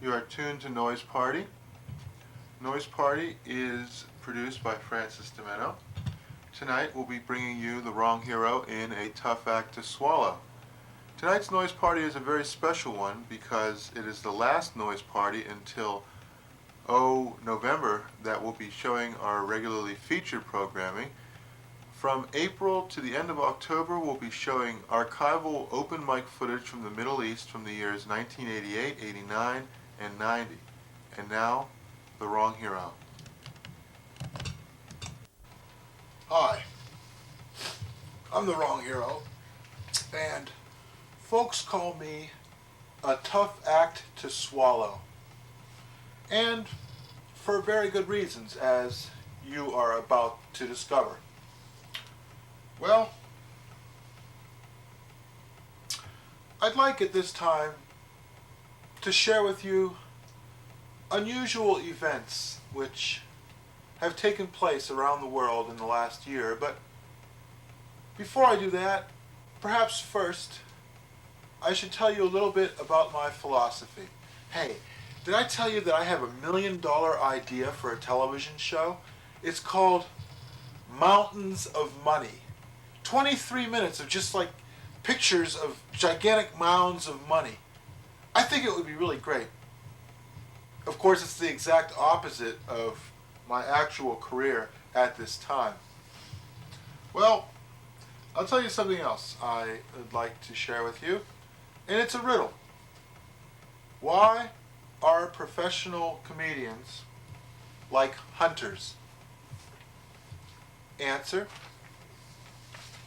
You are tuned to Noise Party. Noise Party is produced by Francis DiMenno. Tonight we'll be bringing you The Wrong Hero in A Tough Act to Swallow. Tonight's Noise Party is a very special one because it is the last Noise Party until November that we'll be showing our regularly featured programming. From April to the end of October, we'll be showing archival open mic footage from the Middle East from the years 1988, 89, and 90. And now, The Wrong Hero. Hi, I'm The Wrong Hero, and folks call me a tough act to swallow. And for very good reasons, as you are about to discover. Well, I'd like at this time to share with you unusual events which have taken place around the world in the last year. But before I do that, perhaps first I should tell you a little bit about my philosophy. Hey, did I tell you that I have $1 million idea for a television show? It's called Mountains of Money. 23 minutes of just like pictures of gigantic mounds of money. I think it would be really great. Of course, it's the exact opposite of my actual career at this time. Well, I'll tell you something else I would like to share with you, and it's a riddle. Why are professional comedians like hunters? Answer: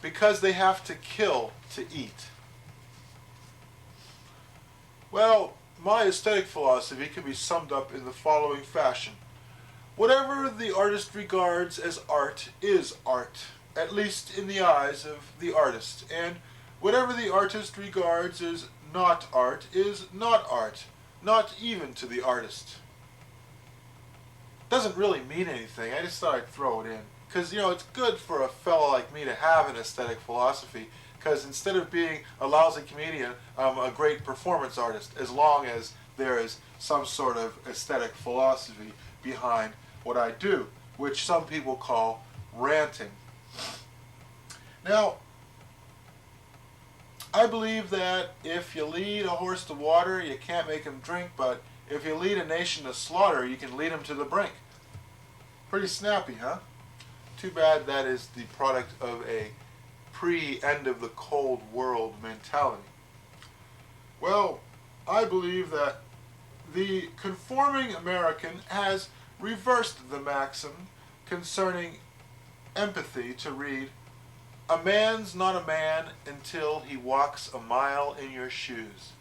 because they have to kill to eat. Well, my aesthetic philosophy can be summed up in the following fashion. Whatever the artist regards as art is art, at least in the eyes of the artist, and whatever the artist regards as not art is not art, not even to the artist. Doesn't really mean anything, I just thought I'd throw it in. Because, it's good for a fellow like me to have an aesthetic philosophy, because instead of being a lousy comedian, I'm a great performance artist, as long as there is some sort of aesthetic philosophy behind what I do, which some people call ranting. Now, I believe that if you lead a horse to water, you can't make him drink, but if you lead a nation to slaughter, you can lead him to the brink. Pretty snappy, huh? Too bad that is the product of a pre-end of the Cold World mentality. Well, I believe that the conforming American has reversed the maxim concerning empathy to read, "A man's not a man until he walks a mile in your shoes."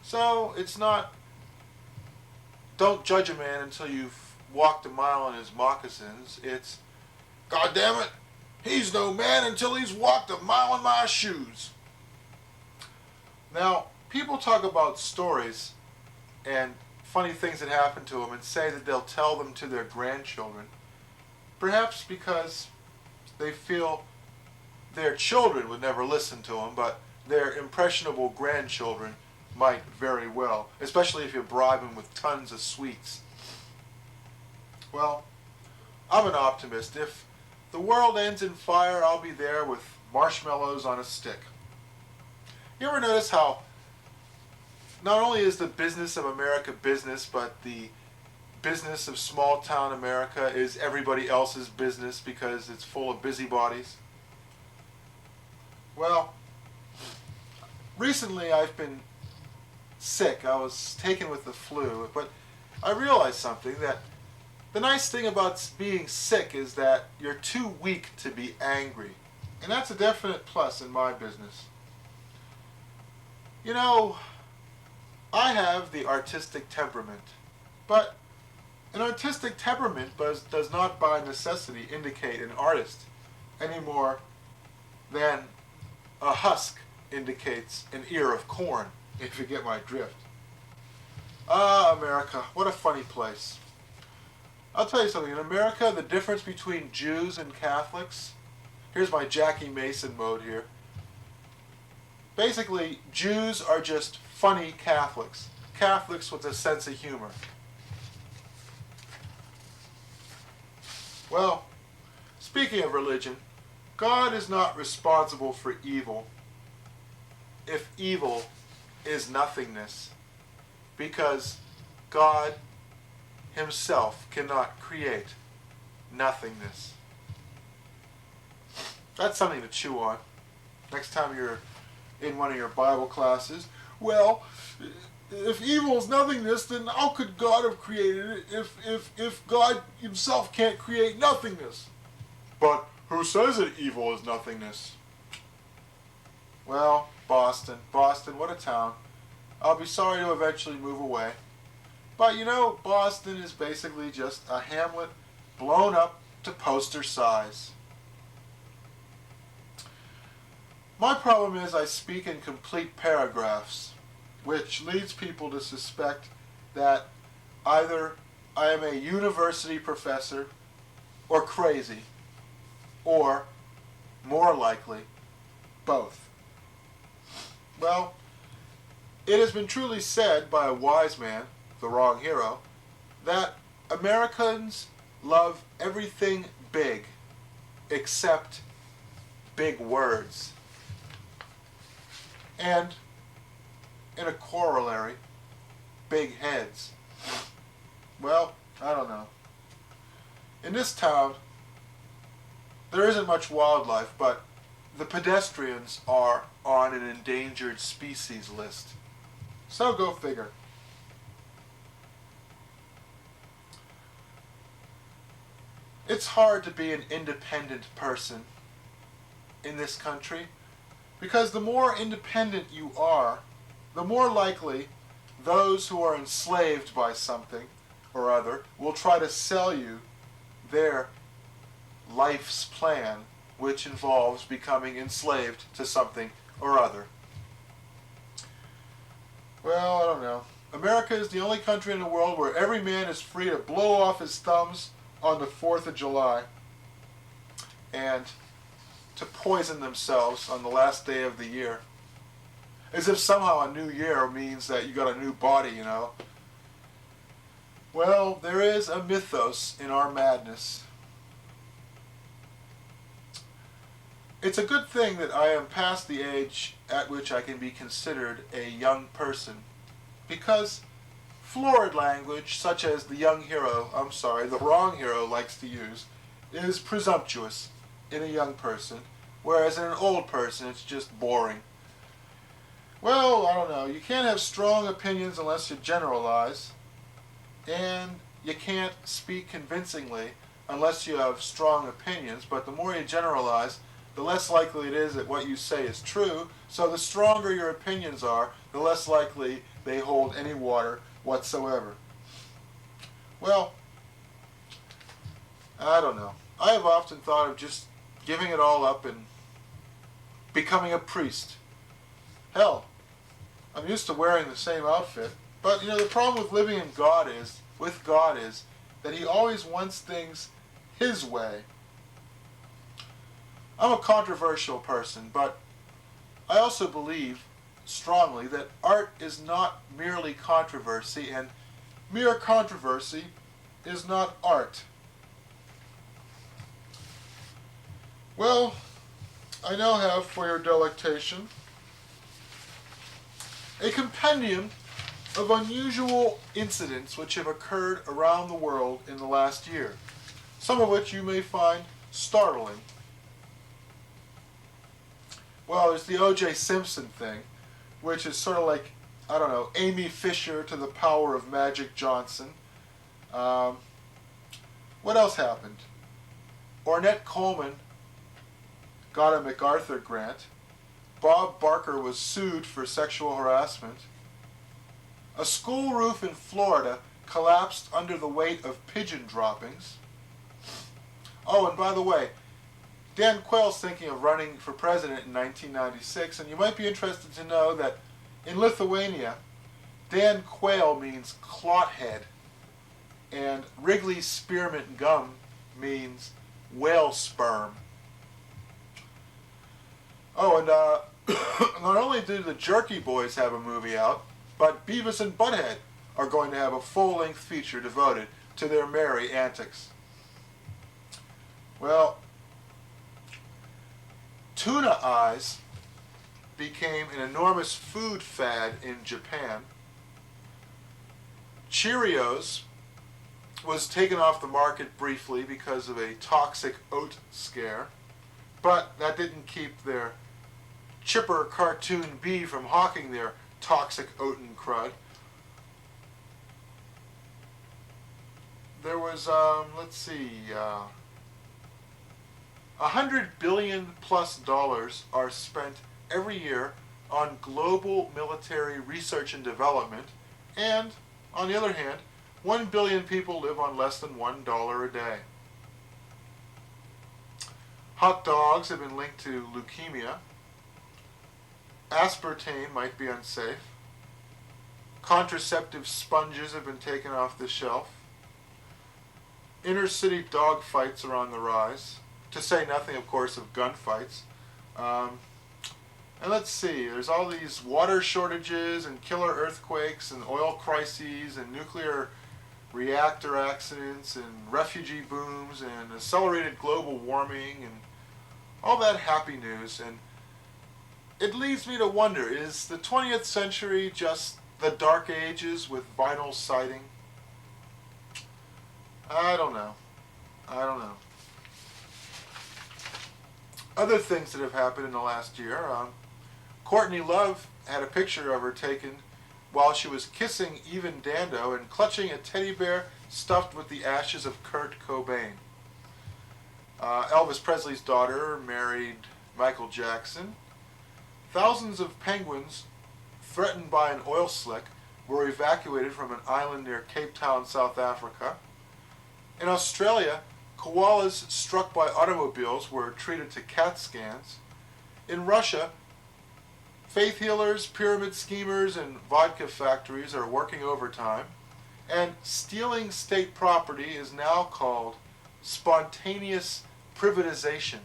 So it's not, don't judge a man until you've walked a mile in his moccasins. It's, God damn it, he's no man until he's walked a mile in my shoes. Now, people talk about stories and funny things that happen to them and say that they'll tell them to their grandchildren, perhaps because they feel their children would never listen to them, but their impressionable grandchildren might very well, especially if you bribe them with tons of sweets. Well, I'm an optimist. If the world ends in fire, I'll be there with marshmallows on a stick. You ever notice how not only is the business of America business, but the business of small town America is everybody else's business because it's full of busybodies? Well, recently I've been sick. I was taken with the flu, but I realized something, that the nice thing about being sick is that you're too weak to be angry. And that's a definite plus in my business. I have the artistic temperament, but an artistic temperament does not by necessity indicate an artist any more than a husk indicates an ear of corn, if you get my drift. Ah, America, what a funny place. I'll tell you something. In America, the difference between Jews and Catholics, here's my Jackie Mason mode here. Basically, Jews are just funny Catholics. Catholics with a sense of humor. Well, speaking of religion, God is not responsible for evil if evil is nothingness, because God himself cannot create nothingness. That's something to chew on next time you're in one of your Bible classes. Well, if evil is nothingness, then how could God have created it if God himself can't create nothingness? But who says that evil is nothingness? Well, Boston, what a town. I'll be sorry to eventually move away. But you know, Boston is basically just a hamlet blown up to poster size. My problem is I speak in complete paragraphs, which leads people to suspect that either I am a university professor or crazy, or, more likely, both. Well, it has been truly said by a wise man, the wrong hero, that Americans love everything big except big words. And, in a corollary, big heads. Well, I don't know. In this town, there isn't much wildlife, but the pedestrians are on an endangered species list. So go figure. It's hard to be an independent person in this country, because the more independent you are, the more likely those who are enslaved by something or other will try to sell you their life's plan, which involves becoming enslaved to something or other. Well, I don't know. America is the only country in the world where every man is free to blow off his thumbs on the 4th of July and to poison themselves on the last day of the year. As if somehow a new year means that you got a new body, you know. Well, there is a mythos in our madness. It's a good thing that I am past the age at which I can be considered a young person, because florid language, such as the wrong hero likes to use, is presumptuous in a young person, whereas in an old person it's just boring. Well, I don't know. You can't have strong opinions unless you generalize, and you can't speak convincingly unless you have strong opinions, but the more you generalize, the less likely it is that what you say is true, so the stronger your opinions are, the less likely they hold any water whatsoever. Well, I don't know. I have often thought of just giving it all up and becoming a priest. Hell, I'm used to wearing the same outfit, but you know, the problem with living with God is that he always wants things his way. I'm a controversial person, but I also believe strongly that art is not merely controversy, and mere controversy is not art. Well, I now have for your delectation a compendium of unusual incidents which have occurred around the world in the last year, some of which you may find startling. Well, there's the O.J. Simpson thing, which is sort of like, I don't know, Amy Fisher to the power of Magic Johnson. What else happened? Ornette Coleman got a MacArthur grant. Bob Barker was sued for sexual harassment. A school roof in Florida collapsed under the weight of pigeon droppings. Oh, and by the way, Dan Quayle's thinking of running for president in 1996, and you might be interested to know that in Lithuania, Dan Quayle means clot head, and Wrigley's spearmint gum means whale sperm. Oh, and not only do the Jerky Boys have a movie out, but Beavis and Butthead are going to have a full-length feature devoted to their merry antics. Well, tuna eyes became an enormous food fad in Japan. Cheerios was taken off the market briefly because of a toxic oat scare, but that didn't keep their chipper cartoon bee from hawking their toxic oaten crud. There was, let's see, $100 billion plus are spent every year on global military research and development, and on the other hand, 1 billion people live on less than $1 a day. Hot dogs have been linked to leukemia. Aspartame might be unsafe. Contraceptive sponges have been taken off the shelf. Inner city dog fights are on the rise, to say nothing, of course, of gunfights. And let's see, there's all these water shortages and killer earthquakes and oil crises and nuclear reactor accidents and refugee booms and accelerated global warming and all that happy news. And it leads me to wonder, is the 20th century just the dark ages with vinyl siding? I don't know. Other things that have happened in the last year. Courtney Love had a picture of her taken while she was kissing Evan Dando and clutching a teddy bear stuffed with the ashes of Kurt Cobain. Elvis Presley's daughter married Michael Jackson. Thousands of penguins threatened by an oil slick were evacuated from an island near Cape Town, South Africa. In Australia, koalas struck by automobiles were treated to CAT scans. In Russia, faith healers, pyramid schemers, and vodka factories are working overtime. And stealing state property is now called spontaneous privatization.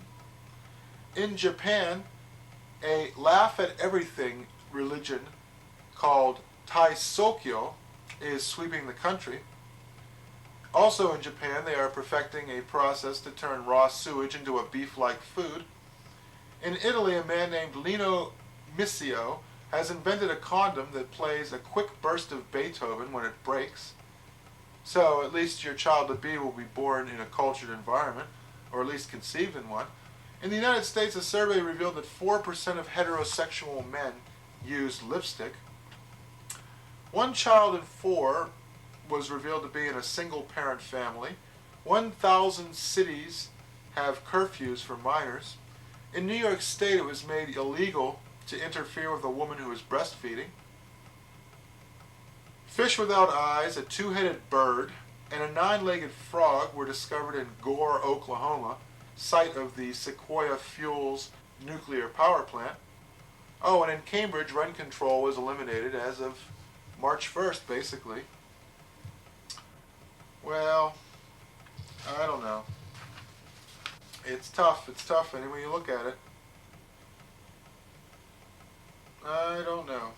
In Japan, a laugh-at-everything religion called Taisokyo is sweeping the country. Also in Japan, they are perfecting a process to turn raw sewage into a beef-like food. In Italy, a man named Lino Missio has invented a condom that plays a quick burst of Beethoven when it breaks. So at least your child-to-be will be born in a cultured environment, or at least conceived in one. In the United States, a survey revealed that 4% of heterosexual men use lipstick. 1 child in 4 was revealed to be in a single-parent family. 1,000 cities have curfews for minors. In New York State, it was made illegal to interfere with a woman who is breastfeeding. Fish without eyes, a 2-headed bird, and a 9-legged frog were discovered in Gore, Oklahoma, site of the Sequoia Fuels nuclear power plant. Oh, and in Cambridge, rent control was eliminated as of March 1st, basically. Well, I don't know. It's tough any way you look at it. I don't know.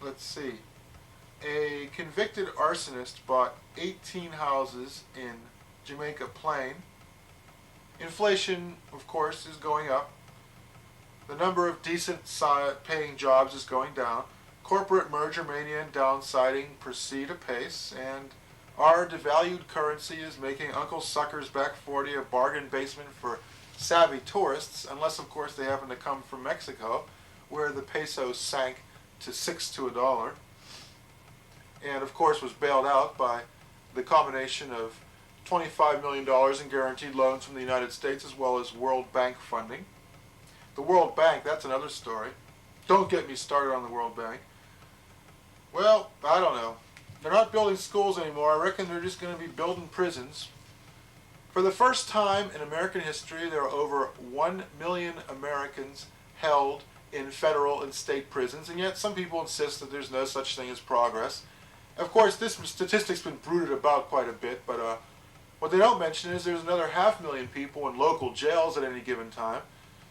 Let's see. A convicted arsonist bought 18 houses in Jamaica Plain. Inflation, of course, is going up. The number of decent paying jobs is going down. Corporate merger mania and downsiding proceed apace, and our devalued currency is making Uncle Sucker's Back 40 a bargain basement for savvy tourists, unless, of course, they happen to come from Mexico, where the peso sank to 6 to $1, and, of course, was bailed out by the combination of $25 million in guaranteed loans from the United States as well as World Bank funding. The World Bank, that's another story. Don't get me started on the World Bank. Well, I don't know. They're not building schools anymore. I reckon they're just going to be building prisons. For the first time in American history, there are over 1 million Americans held in federal and state prisons, and yet some people insist that there's no such thing as progress. Of course, this statistic's been bruited about quite a bit, but what they don't mention is there's another 500,000 people in local jails at any given time.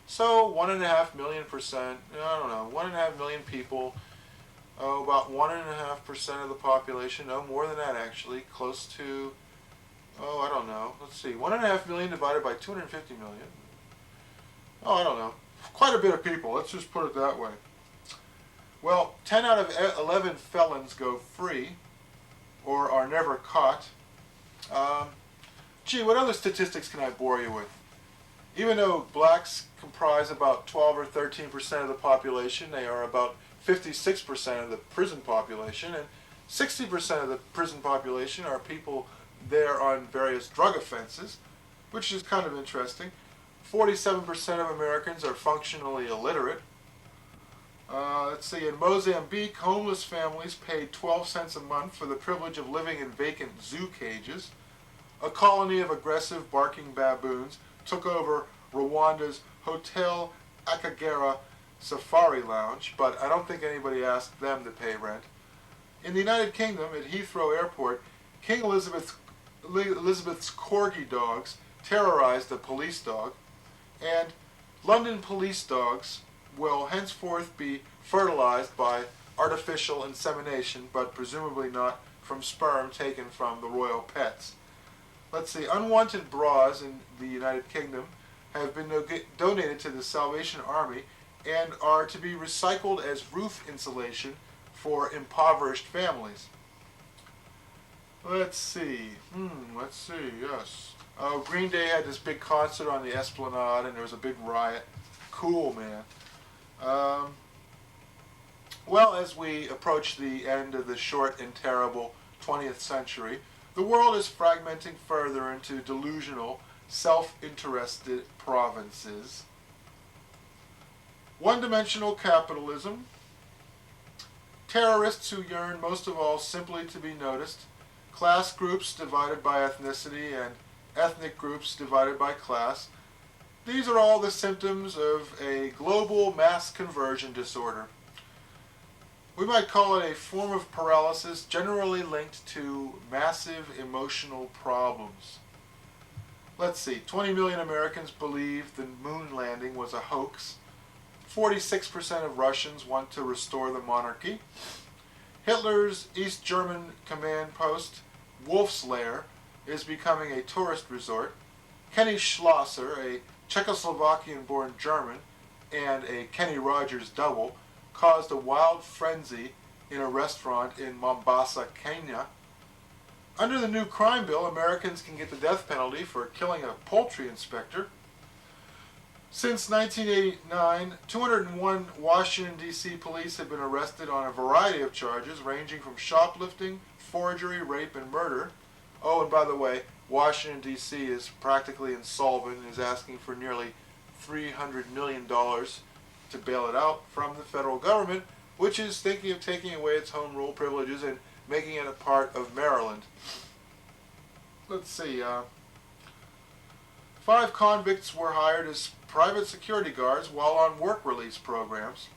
So 1.5 million percent, I don't know, 1.5 million people Oh, about 1.5% of the population. No, more than that actually. Close to, oh, I don't know. Let's see. 1.5 million divided by 250 million. Oh, I don't know. Quite a bit of people. Let's just put it that way. Well, 10 out of 11 felons go free or are never caught. Gee, what other statistics can I bore you with? Even though blacks comprise about 12 or 13% of the population, they are about 56% of the prison population, and 60% of the prison population are people there on various drug offenses, which is kind of interesting. 47% of Americans are functionally illiterate. Let's see, in Mozambique, homeless families paid 12 cents a month for the privilege of living in vacant zoo cages. A colony of aggressive barking baboons took over Rwanda's Hotel a.k.a. Safari Lounge, but I don't think anybody asked them to pay rent. In the United Kingdom, at Heathrow Airport, King Elizabeth's corgi dogs terrorized a police dog, and London police dogs will henceforth be fertilized by artificial insemination, but presumably not from sperm taken from the royal pets. Let's see, unwanted bras in the United Kingdom have been donated to the Salvation Army and are to be recycled as roof insulation for impoverished families. Let's see, yes. Oh, Green Day had this big concert on the Esplanade and there was a big riot. Cool, man. Well, as we approach the end of the short and terrible 20th century, the world is fragmenting further into delusional, self-interested provinces. One-dimensional capitalism, terrorists who yearn most of all simply to be noticed, class groups divided by ethnicity and ethnic groups divided by class. These are all the symptoms of a global mass conversion disorder. We might call it a form of paralysis generally linked to massive emotional problems. Let's see, 20 million Americans believe the moon landing was a hoax. 46% of Russians want to restore the monarchy. Hitler's East German command post, Wolf's Lair, is becoming a tourist resort. Kenny Schlosser, a Czechoslovakian-born German, and a Kenny Rogers double, caused a wild frenzy in a restaurant in Mombasa, Kenya. Under the new crime bill, Americans can get the death penalty for killing a poultry inspector. Since 1989, 201 Washington, D.C. police have been arrested on a variety of charges ranging from shoplifting, forgery, rape, and murder. Oh, and by the way, Washington, D.C. is practically insolvent and is asking for nearly $300 million to bail it out from the federal government, which is thinking of taking away its home rule privileges and making it a part of Maryland. Let's see, 5 convicts were hired as private security guards while on work release programs.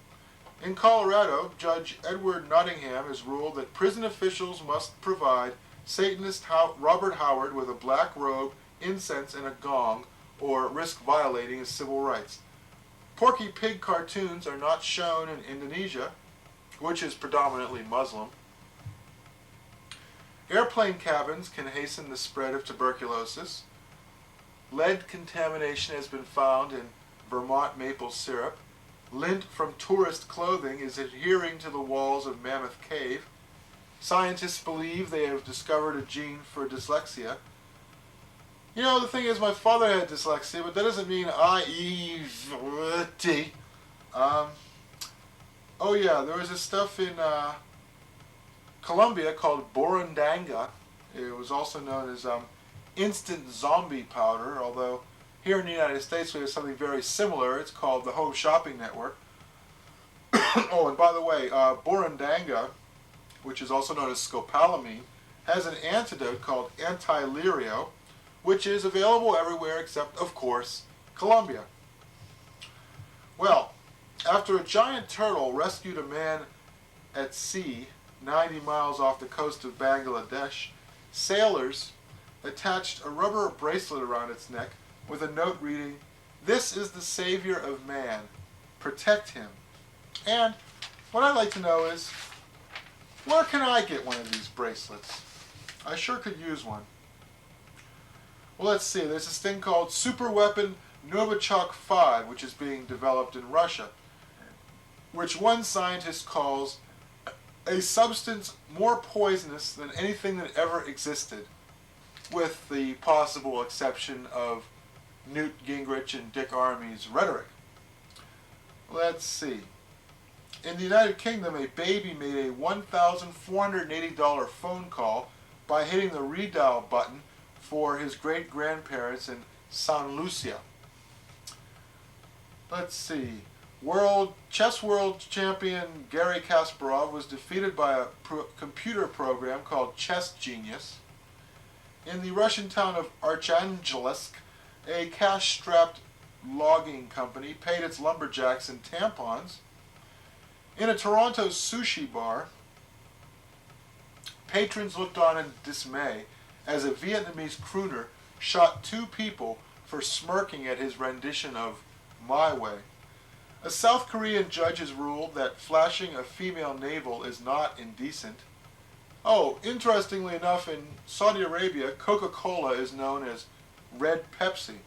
In Colorado, Judge Edward Nottingham has ruled that prison officials must provide Satanist Robert Howard with a black robe, incense, and a gong, or risk violating his civil rights. Porky Pig cartoons are not shown in Indonesia, which is predominantly Muslim. Airplane cabins can hasten the spread of tuberculosis. Lead contamination has been found in Vermont maple syrup. Lint from tourist clothing is adhering to the walls of Mammoth Cave. Scientists believe they have discovered a gene for dyslexia. You know, the thing is, my father had dyslexia, but that doesn't mean I-E-V-T. Oh yeah, there was this stuff in Colombia called Borundanga. It was also known as instant zombie powder, although here in the United States we have something very similar. It's called the Home Shopping Network. Oh, and by the way, Borundanga, which is also known as scopolamine, has an antidote called anti-lirio, which is available everywhere except, of course, Colombia. Well, after a giant turtle rescued a man at sea 90 miles off the coast of Bangladesh, sailors attached a rubber bracelet around its neck with a note reading, "This is the savior of man. Protect him." And what I'd like to know is, Where can I get one of these bracelets? I sure could use one. Well, let's see. There's this thing called Super Weapon Novichok 5, which is being developed in Russia, which one scientist calls a substance more poisonous than anything that ever existed, with the possible exception of Newt Gingrich and Dick Armey's rhetoric. Let's see. In the United Kingdom, a baby made a $1,480 phone call by hitting the redial button for his great-grandparents in San Lucia. Let's see. Chess world champion Garry Kasparov was defeated by a computer program called Chess Genius. In the Russian town of Archangelsk, a cash-strapped logging company paid its lumberjacks in tampons. In a Toronto sushi bar, patrons looked on in dismay as a Vietnamese crooner shot 2 people for smirking at his rendition of My Way. A South Korean judge has ruled that flashing a female navel is not indecent. Oh, interestingly enough, in Saudi Arabia, Coca-Cola is known as Red Pepsi.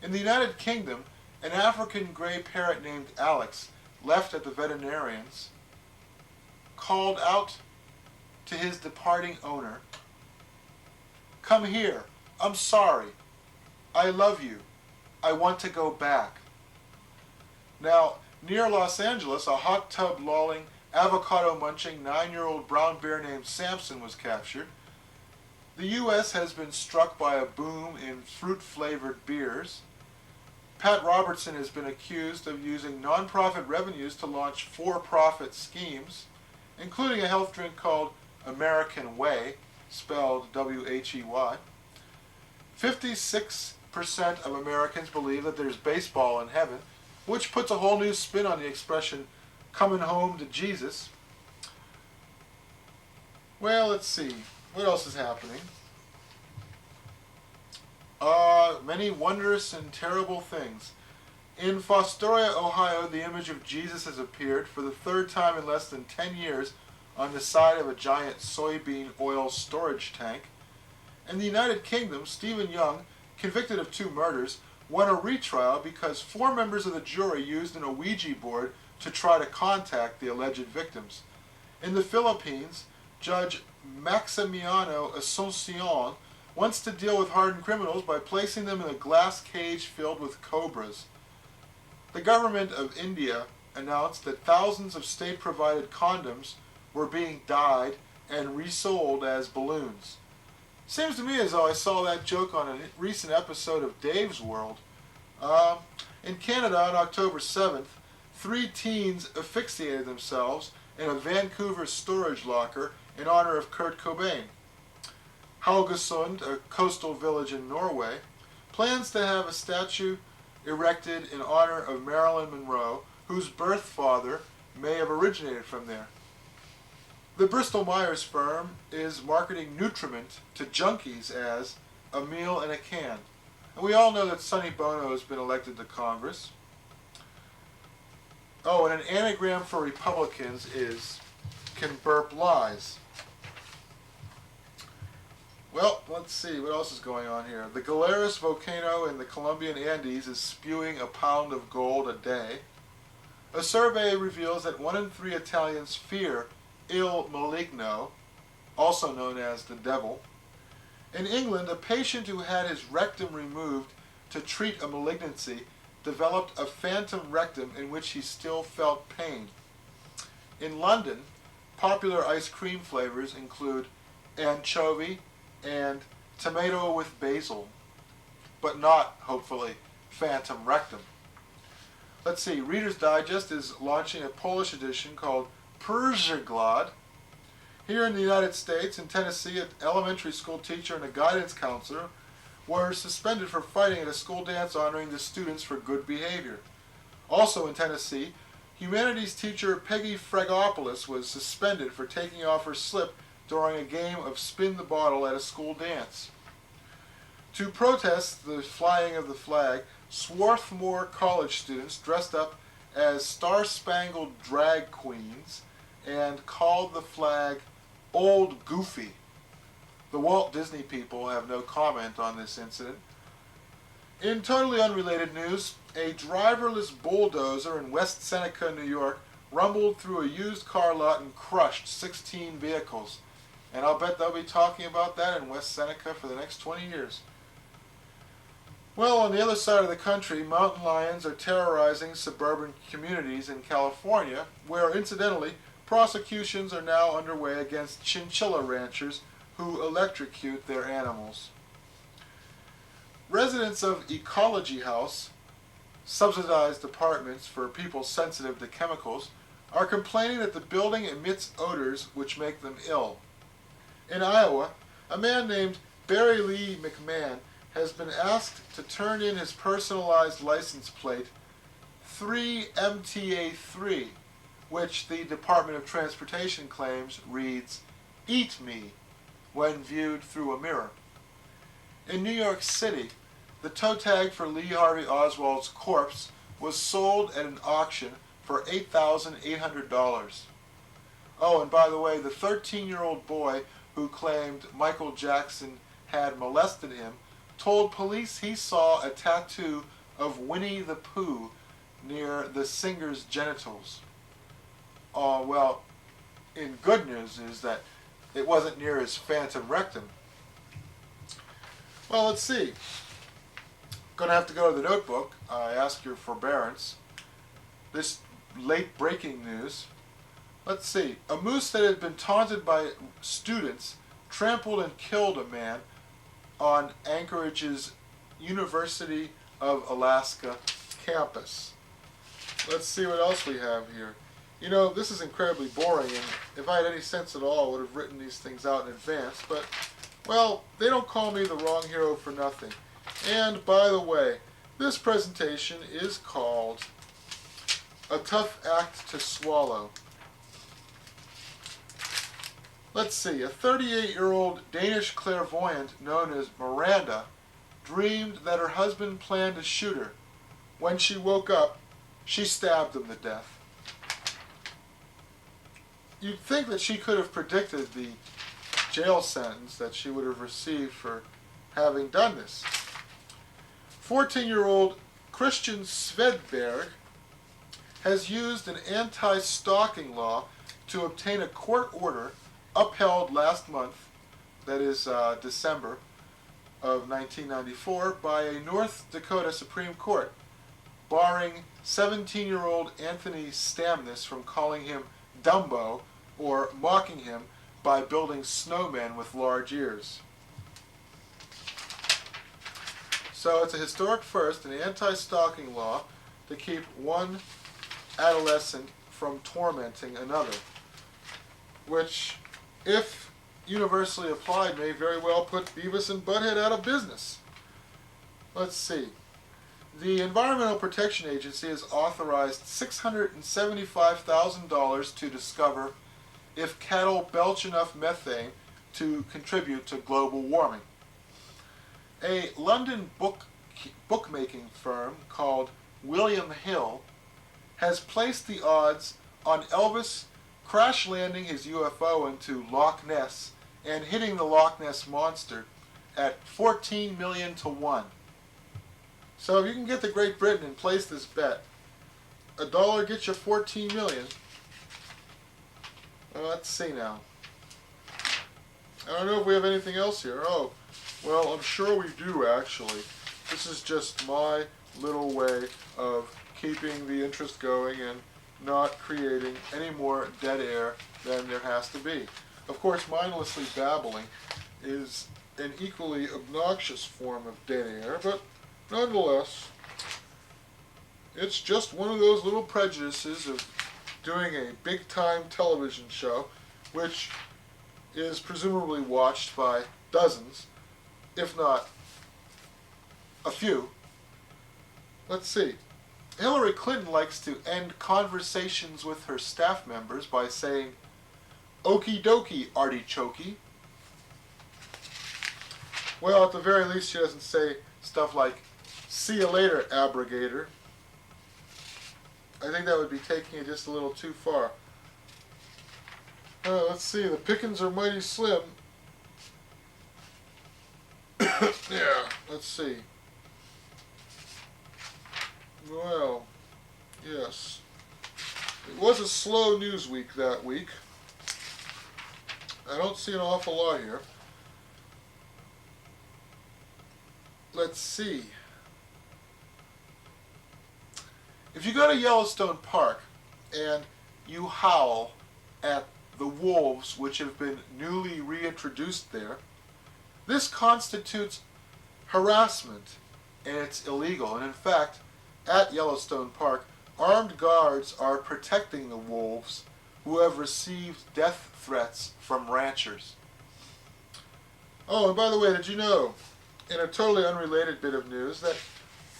In the United Kingdom, an African gray parrot named Alex, left at the veterinarian's, called out to his departing owner, "Come here. I'm sorry. I love you. I want to go back." Now, near Los Angeles, a hot tub lolling, avocado munching 9-year-old brown bear named Samson was captured. The U.S. has been struck by a boom in fruit-flavored beers. Pat Robertson has been accused of using nonprofit revenues to launch for-profit schemes, including a health drink called American Way, spelled W-H-E-Y. 56% of Americans believe that there's baseball in heaven, which puts a whole new spin on the expression, coming home to Jesus. Well, let's see. What else is happening? Many wondrous and terrible things. In Fostoria, Ohio, the image of Jesus has appeared for the 3rd time in less than 10 years on the side of a giant soybean oil storage tank. In the United Kingdom, Stephen Young, convicted of 2 murders, won a retrial because 4 members of the jury used an Ouija board to try to contact the alleged victims. In the Philippines, Judge Maximiano Asuncion wants to deal with hardened criminals by placing them in a glass cage filled with cobras. The government of India announced that thousands of state-provided condoms were being dyed and resold as balloons. Seems to me as though I saw that joke on a recent episode of Dave's World. In Canada on October 7th, 3 teens asphyxiated themselves in a Vancouver storage locker in honor of Kurt Cobain. Haugesund, a coastal village in Norway, plans to have a statue erected in honor of Marilyn Monroe, whose birth father may have originated from there. The Bristol-Myers firm is marketing Nutriment to junkies as a meal in a can. And we all know that Sonny Bono has been elected to Congress. Oh, and an anagram for Republicans is "can burp lies." Well, let's see, what else is going on here? The Galeras volcano in the Colombian Andes is spewing a pound of gold a day. A survey reveals that 1 in 3 Italians fear il maligno, also known as the devil. In England, a patient who had his rectum removed to treat a malignancy developed a phantom rectum in which he still felt pain. In London, popular ice cream flavors include anchovy and tomato with basil, but not, hopefully, phantom rectum. Let's see, Reader's Digest is launching a Polish edition called Przykład. Here in the United States, in Tennessee, an elementary school teacher and a guidance counselor were suspended for fighting at a school dance honoring the students for good behavior. Also in Tennessee, humanities teacher Peggy Fragopoulos was suspended for taking off her slip during a game of spin the bottle at a school dance. To protest the flying of the flag, Swarthmore College students dressed up as star-spangled drag queens and called the flag Old Goofy. The Walt Disney people have no comment on this incident. In totally unrelated news, a driverless bulldozer in West Seneca, New York, rumbled through a used car lot and crushed 16 vehicles. And I'll bet they'll be talking about that in West Seneca for the next 20 years. Well, on the other side of the country, mountain lions are terrorizing suburban communities in California, where, incidentally, prosecutions are now underway against chinchilla ranchers who electrocute their animals. Residents of Ecology House, subsidized apartments for people sensitive to chemicals, are complaining that the building emits odors which make them ill. In Iowa, a man named Barry Lee McMahon has been asked to turn in his personalized license plate 3MTA3, which the Department of Transportation claims reads, "Eat me," when viewed through a mirror. In New York City, the toe tag for Lee Harvey Oswald's corpse was sold at an auction for $8,800. Oh, and by the way, the 13-year-old boy who claimed Michael Jackson had molested him told police he saw a tattoo of Winnie the Pooh near the singer's genitals. Well, in good news is that it wasn't near his phantom rectum. Well, let's see. Going to have to go to the notebook. I ask your forbearance. This late breaking news. Let's see. A moose that had been taunted by students trampled and killed a man on Anchorage's University of Alaska campus. Let's see what else we have here. You know, this is incredibly boring, and if I had any sense at all, I would have written these things out in advance, but, well, they don't call me the wrong hero for nothing. And, by the way, this presentation is called A Tough Act to Swallow. Let's see, a 38-year-old Danish clairvoyant known as Miranda dreamed that her husband planned to shoot her. When she woke up, she stabbed him to death. You'd think that she could have predicted the jail sentence that she would have received for having done this. 14-year-old Christian Svedberg has used an anti-stalking law to obtain a court order upheld last month, that is December of 1994, by a North Dakota Supreme Court, barring 17-year-old Anthony Stamnus from calling him Dumbo or mocking him by building snowmen with large ears. So it's a historic first, an anti-stalking law to keep one adolescent from tormenting another, which, if universally applied, may very well put Beavis and Butthead out of business. Let's see. The Environmental Protection Agency has authorized $675,000 to discover if cattle belch enough methane to contribute to global warming. A London bookmaking firm called William Hill has placed the odds on Elvis crash landing his UFO into Loch Ness and hitting the Loch Ness Monster at 14 million to 1. So if you can get to Great Britain and place this bet, $1 gets you 14 million. Well, let's see now. I don't know if we have anything else here. Oh, well, I'm sure we do, actually. This is just my little way of keeping the interest going and not creating any more dead air than there has to be. Of course, mindlessly babbling is an equally obnoxious form of dead air, but nonetheless, it's just one of those little prejudices of doing a big-time television show, which is presumably watched by dozens, if not a few. Let's see. Hillary Clinton likes to end conversations with her staff members by saying, "Okie dokie, artichokey." Well, at the very least, she doesn't say stuff like, "See you later, abrogator." I think that would be taking it just a little too far. Let's see, the pickings are mighty slim. Yeah, let's see. Well, yes. It was a slow news week that week. I don't see an awful lot here. Let's see. If you go to Yellowstone Park and you howl at the wolves which have been newly reintroduced there, this constitutes harassment and it's illegal. And in fact, at Yellowstone Park, armed guards are protecting the wolves who have received death threats from ranchers. Oh, and by the way, did you know, in a totally unrelated bit of news, that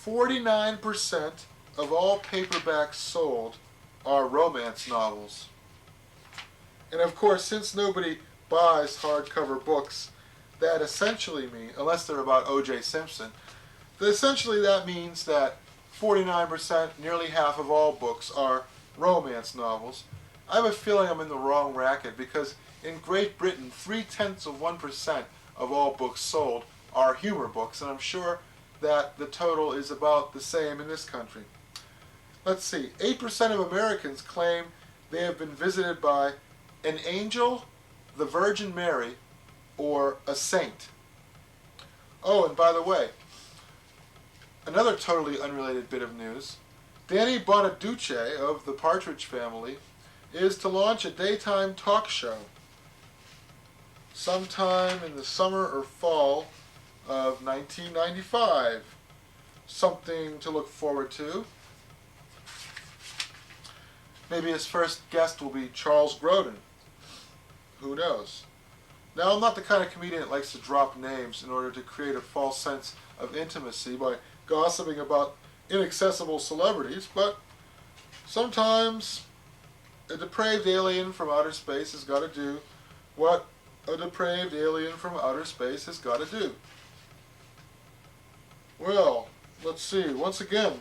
49% of all paperbacks sold are romance novels? And of course, since nobody buys hardcover books, that essentially means, unless they're about O.J. Simpson, essentially that means that 49%, nearly half of all books, are romance novels. I have a feeling I'm in the wrong racket because in Great Britain, 0.3% of all books sold are humor books, and I'm sure that the total is about the same in this country. Let's see, 8% of Americans claim they have been visited by an angel, the Virgin Mary, or a saint. Oh, and by the way, another totally unrelated bit of news. Danny Bonaduce of the Partridge Family is to launch a daytime talk show sometime in the summer or fall of 1995. Something to look forward to. Maybe his first guest will be Charles Grodin. Who knows? Now, I'm not the kind of comedian that likes to drop names in order to create a false sense of intimacy by gossiping about inaccessible celebrities, but sometimes a depraved alien from outer space has got to do what a depraved alien from outer space has got to do. Well, let's see. Once again,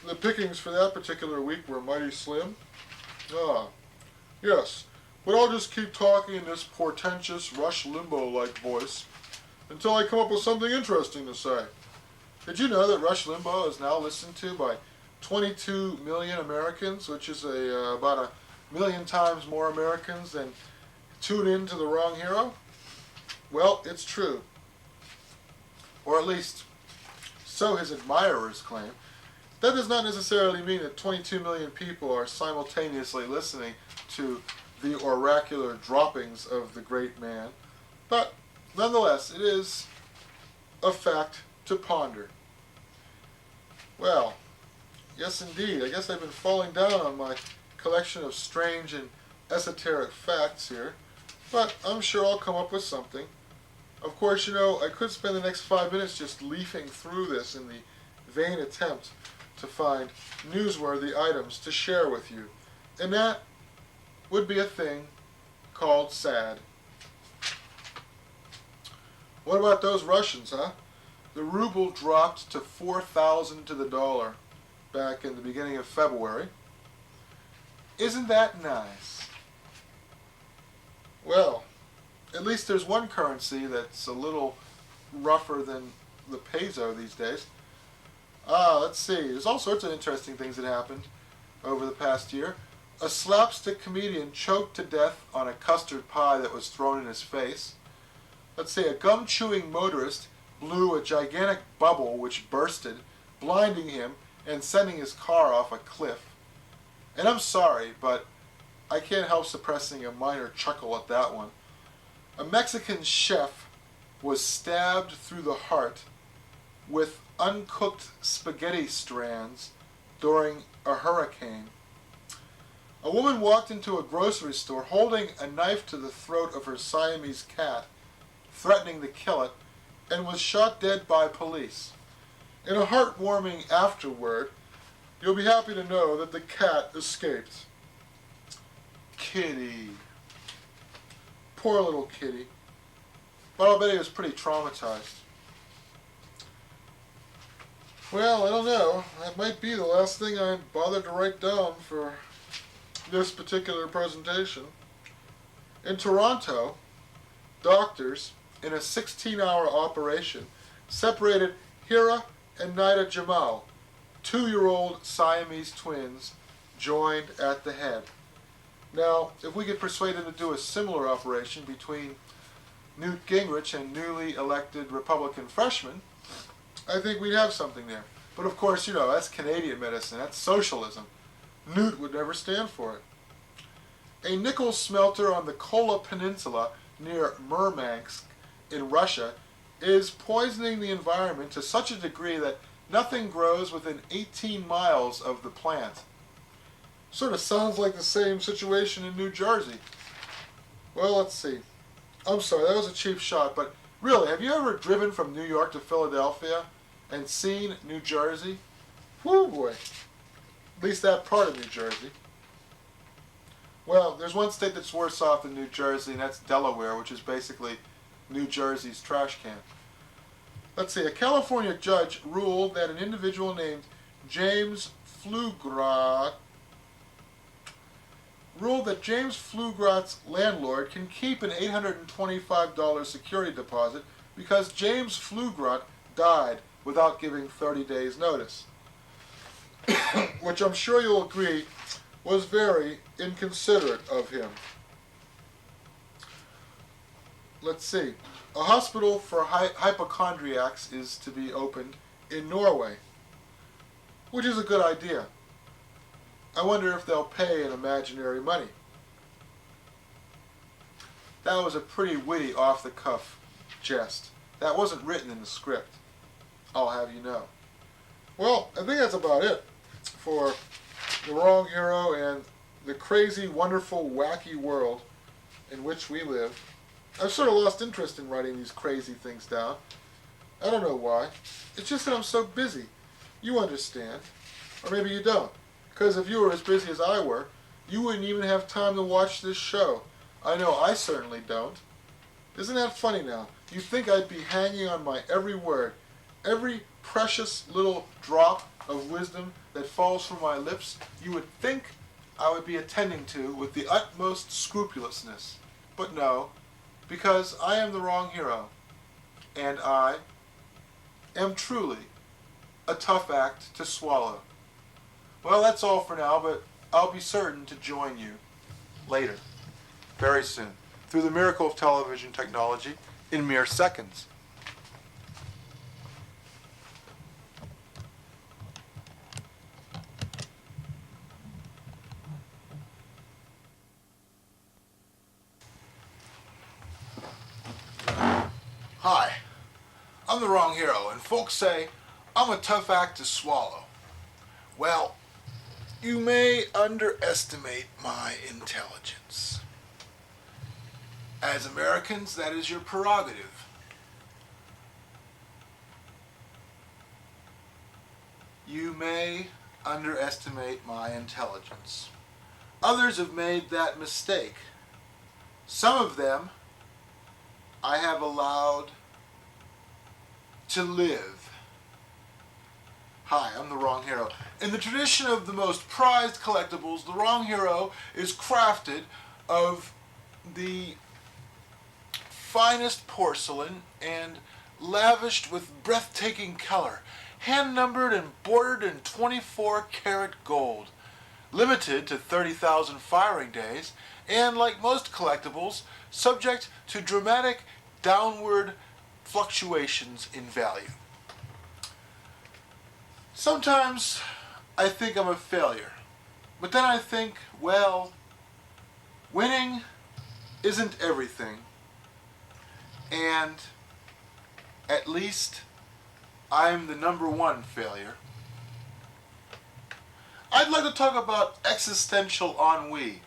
the pickings for that particular week were mighty slim. Yes. But I'll just keep talking in this portentous Rush Limbaugh-like voice until I come up with something interesting to say. Did you know that Rush Limbaugh is now listened to by 22 million Americans, which is about 1 million times more Americans than tune in to The Wrong Hero? Well, it's true. Or at least, so his admirers claim. That does not necessarily mean that 22 million people are simultaneously listening to the oracular droppings of the great man, but nonetheless, it is a fact to ponder. Well, yes indeed, I guess I've been falling down on my collection of strange and esoteric facts here, but I'm sure I'll come up with something. Of course, you know, I could spend the next 5 minutes just leafing through this in the vain attempt to find newsworthy items to share with you, and that would be a thing called sad. What about those Russians, huh? The ruble dropped to 4,000 to the dollar back in the beginning of February. Isn't that nice? Well, at least there's one currency that's a little rougher than the peso these days. Let's see. There's all sorts of interesting things that happened over the past year. A slapstick comedian choked to death on a custard pie that was thrown in his face. Let's say a gum-chewing motorist blew a gigantic bubble which bursted, blinding him and sending his car off a cliff. And I'm sorry, but I can't help suppressing a minor chuckle at that one. A Mexican chef was stabbed through the heart with uncooked spaghetti strands during a hurricane. A woman walked into a grocery store holding a knife to the throat of her Siamese cat, threatening to kill it, and was shot dead by police. In a heartwarming afterword, you'll be happy to know that the cat escaped. Kitty. Poor little kitty. But I'll bet he was pretty traumatized. Well, I don't know. That might be the last thing I bothered to write down for this particular presentation. In Toronto, doctors, in a 16-hour operation, separated Hira and Nida Jamal, 2-year-old Siamese twins, joined at the head. Now, if we could persuade them to do a similar operation between Newt Gingrich and newly elected Republican freshman, I think we'd have something there. But of course, that's Canadian medicine. That's socialism. Newt would never stand for it. A nickel smelter on the Kola Peninsula near Murmansk in Russia is poisoning the environment to such a degree that nothing grows within 18 miles of the plant. Sort of sounds like the same situation in New Jersey. Well, let's see. I'm sorry, that was a cheap shot, but really, have you ever driven from New York to Philadelphia and seen New Jersey? Whoo boy. At least that part of New Jersey. Well, there's one state that's worse off than New Jersey, and that's Delaware, which is basically New Jersey's trash can. Let's see, a California judge ruled that an individual named James Flugrat's landlord can keep an $825 security deposit because James Flugrat died without giving 30 days notice. Which I'm sure you'll agree was very inconsiderate of him. Let's see. A hospital for hypochondriacs is to be opened in Norway, which is a good idea. I wonder if they'll pay in imaginary money. That was a pretty witty off-the-cuff jest. That wasn't written in the script, I'll have you know. Well, I think that's about it for The Wrong Hero and the crazy, wonderful, wacky world in which we live. I've sort of lost interest in writing these crazy things down. I don't know why. It's just that I'm so busy. You understand. Or maybe you don't. Because if you were as busy as I were, you wouldn't even have time to watch this show. I know I certainly don't. Isn't that funny now? You'd think I'd be hanging on my every word, every precious little drop of wisdom that falls from my lips, you would think I would be attending to with the utmost scrupulousness. But no, because I am the wrong hero, and I am truly a tough act to swallow. Well, that's all for now, but I'll be certain to join you later, very soon, through the miracle of television technology in mere seconds. Hi, I'm the wrong hero, and folks say I'm a tough act to swallow. Well, you may underestimate my intelligence. As Americans, that is your prerogative. You may underestimate my intelligence. Others have made that mistake. Some of them I have allowed to live. Hi, I'm the wrong hero. In the tradition of the most prized collectibles, the wrong hero is crafted of the finest porcelain and lavished with breathtaking color, hand-numbered and bordered in 24-karat gold, limited to 30,000 firing days, and like most collectibles, subject to dramatic downward fluctuations in value. Sometimes I think I'm a failure, but then I think, well, winning isn't everything, and at least I'm the #1 failure. I'd like to talk about existential ennui.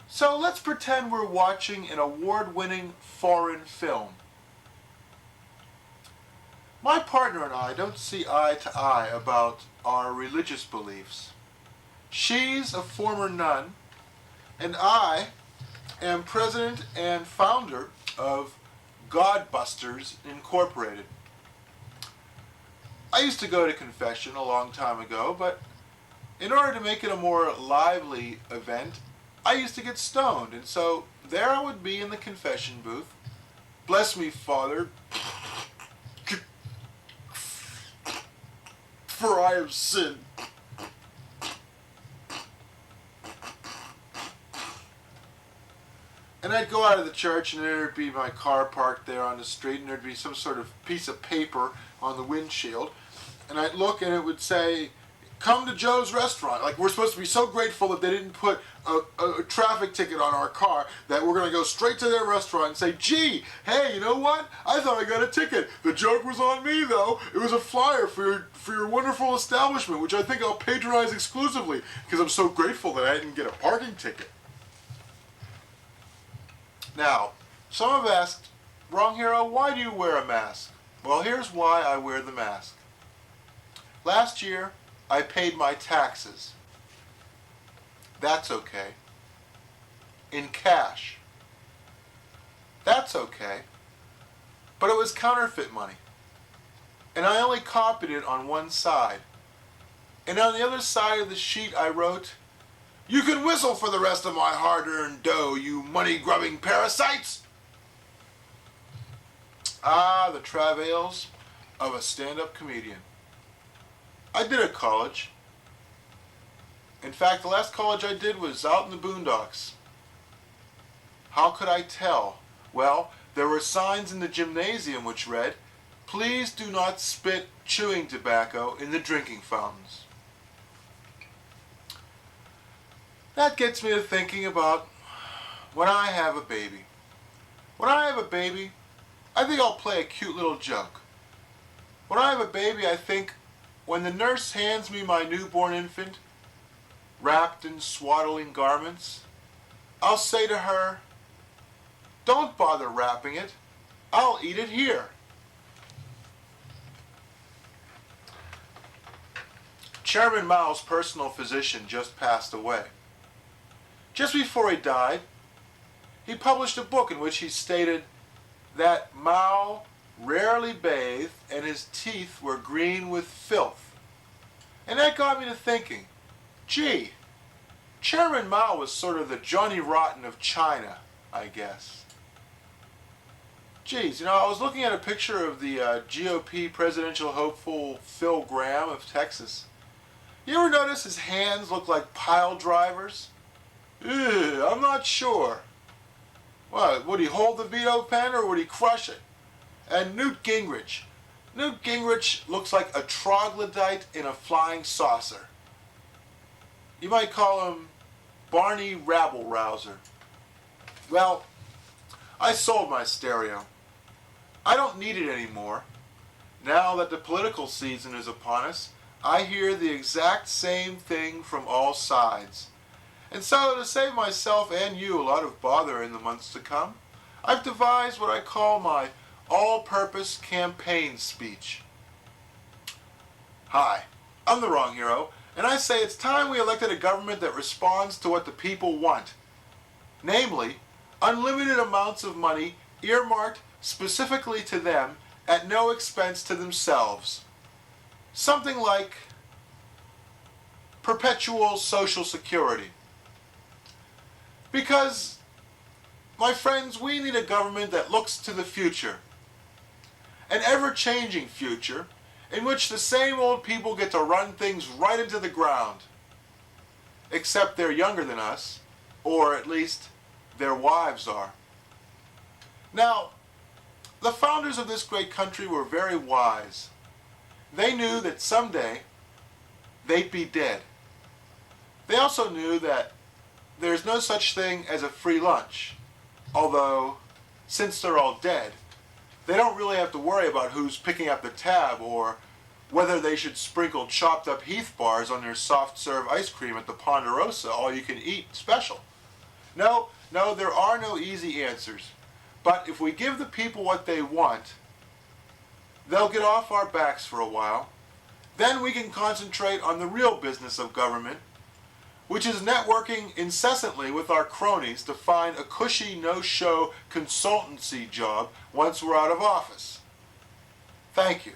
So let's pretend we're watching an award-winning foreign film. My partner and I don't see eye to eye about our religious beliefs. She's a former nun, and I am president and founder of Godbusters Incorporated. I used to go to confession a long time ago, but in order to make it a more lively event, I used to get stoned. And so there I would be in the confession booth. Bless me, Father, for I have sinned. And I'd go out of the church, and there'd be my car parked there on the street, and there'd be some sort of piece of paper on the windshield. And I'd look, and it would say, "Come to Joe's restaurant." Like, we're supposed to be so grateful that they didn't put a traffic ticket on our car, that we're going to go straight to their restaurant and say, "Gee, hey, you know what? I thought I got a ticket. The joke was on me, though. It was a flyer for your wonderful establishment, which I think I'll patronize exclusively because I'm so grateful that I didn't get a parking ticket." Now, some have asked, "Wrong Hero, why do you wear a mask?" Well, here's why I wear the mask. Last year, I paid my taxes. That's okay. In cash. That's okay. But it was counterfeit money. And I only copied it on one side. And on the other side of the sheet I wrote, "You can whistle for the rest of my hard-earned dough, you money-grubbing parasites." Ah, the travails of a stand-up comedian. I did a college. In fact, the last college I did was out in the boondocks. How could I tell? Well, there were signs in the gymnasium which read, "Please do not spit chewing tobacco in the drinking fountains." That gets me to thinking about when I have a baby. When I have a baby, I think I'll play a cute little joke. When I have a baby, I think when the nurse hands me my newborn infant, wrapped in swaddling garments, I'll say to her, "Don't bother wrapping it. I'll eat it here." Chairman Mao's personal physician just passed away. Just before he died, he published a book in which he stated that Mao rarely bathed and his teeth were green with filth. And that got me to thinking, gee, Chairman Mao was sort of the Johnny Rotten of China, I guess. Geez, I was looking at a picture of the GOP presidential hopeful Phil Gramm of Texas. You ever notice his hands look like pile drivers? I'm not sure. What, would he hold the veto pen or would he crush it? And Newt Gingrich. Newt Gingrich looks like a troglodyte in a flying saucer. You might call him Barney Rabble-Rouser. Well, I sold my stereo. I don't need it anymore. Now that the political season is upon us, I hear the exact same thing from all sides. And so, to save myself and you a lot of bother in the months to come, I've devised what I call my all-purpose campaign speech. Hi, I'm the Wrong Hero, and I say it's time we elected a government that responds to what the people want. Namely, unlimited amounts of money earmarked specifically to them at no expense to themselves. Something like perpetual Social Security. Because, my friends, we need a government that looks to the future. An ever-changing future in which the same old people get to run things right into the ground. Except they're younger than us, or at least their wives are. Now, the founders of this great country were very wise. They knew that someday they'd be dead. They also knew that there's no such thing as a free lunch, although, since they're all dead, they don't really have to worry about who's picking up the tab or whether they should sprinkle chopped up Heath bars on their soft serve ice cream at the Ponderosa all-you-can-eat special. No, there are no easy answers. But if we give the people what they want, they'll get off our backs for a while. Then we can concentrate on the real business of government, which is networking incessantly with our cronies to find a cushy, no-show consultancy job once we're out of office. Thank you.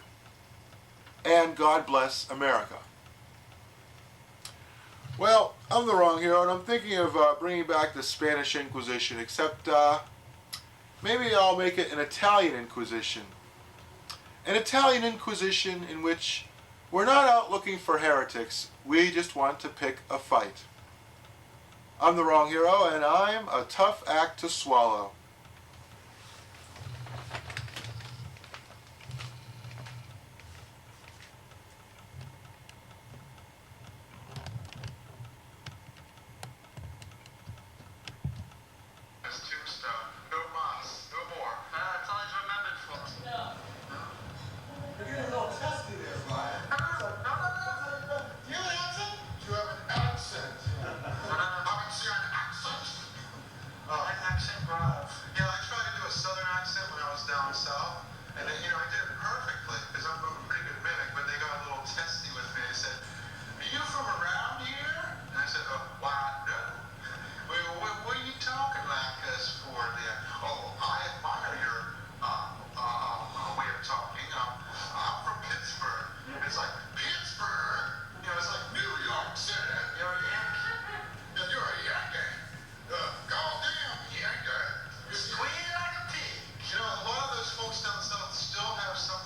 And God bless America. Well, I'm the wrong hero, and I'm thinking of bringing back the Spanish Inquisition, except maybe I'll make it an Italian Inquisition. An Italian Inquisition in which we're not out looking for heretics, we just want to pick a fight. I'm the wrong hero, and I'm a tough act to swallow. Tombstone. No mas. No more. That's all he's remembered for. You're getting a little testy there, Brian. Do you have an accent? Do you have an accent? I would say an accent. Like accent Rob. Yeah, I tried to do a southern accent when I was down south, and then, I did it perfectly, because I'm a pretty good mimic, but they got a little testy with me. They said, "Are you from around here?" And I said, "Why, no. Well, what are you talking like us for then?" "Oh, I admire your way of talking. I'm from Pittsburgh." And it's like, "Pittsburgh?" It's like New York City. You're a Yankee. Yeah, you're a Yankee. Goddamn Yankee. Squeal like a pig. A lot of those folks down south still have some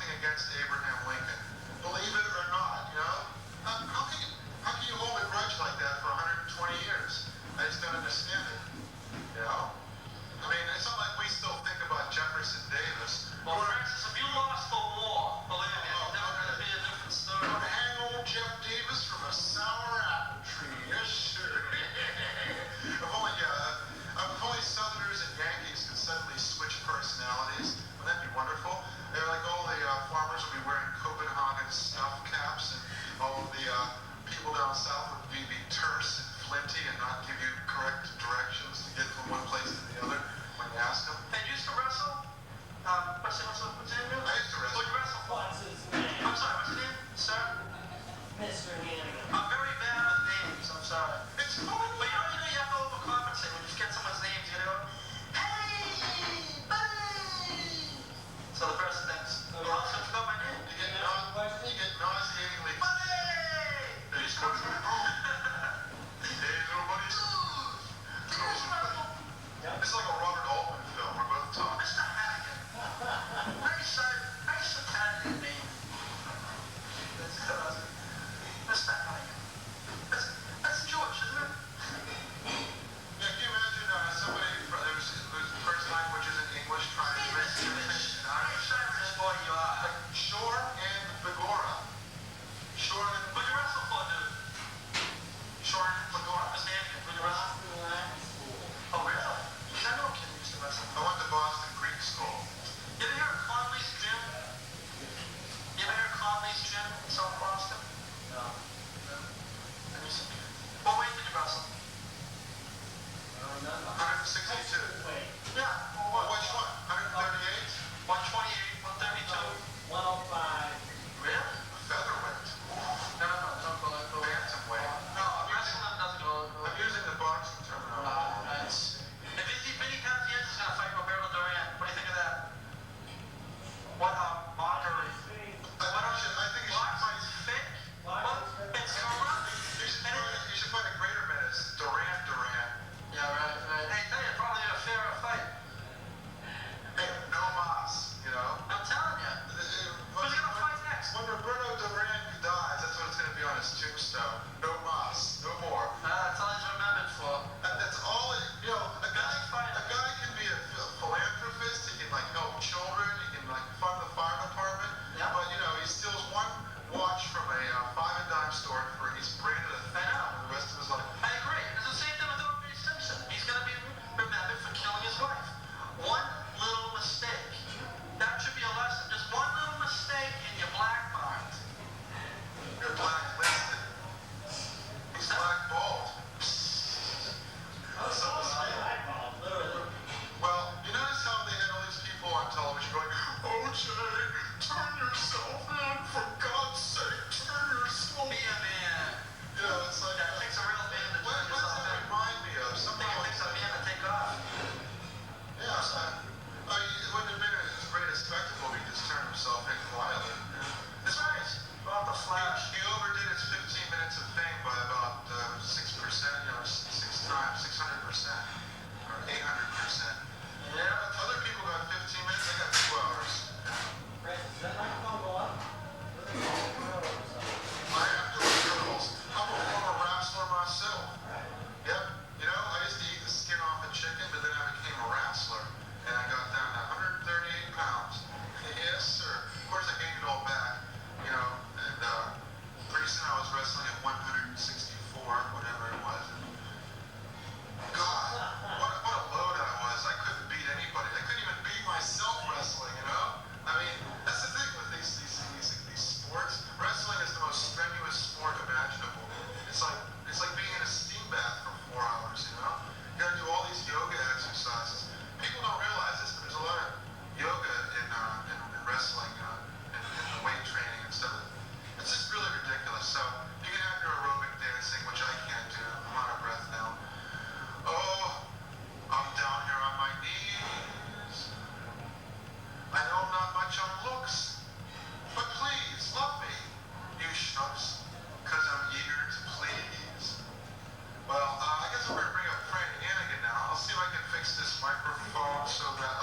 fix this microphone so that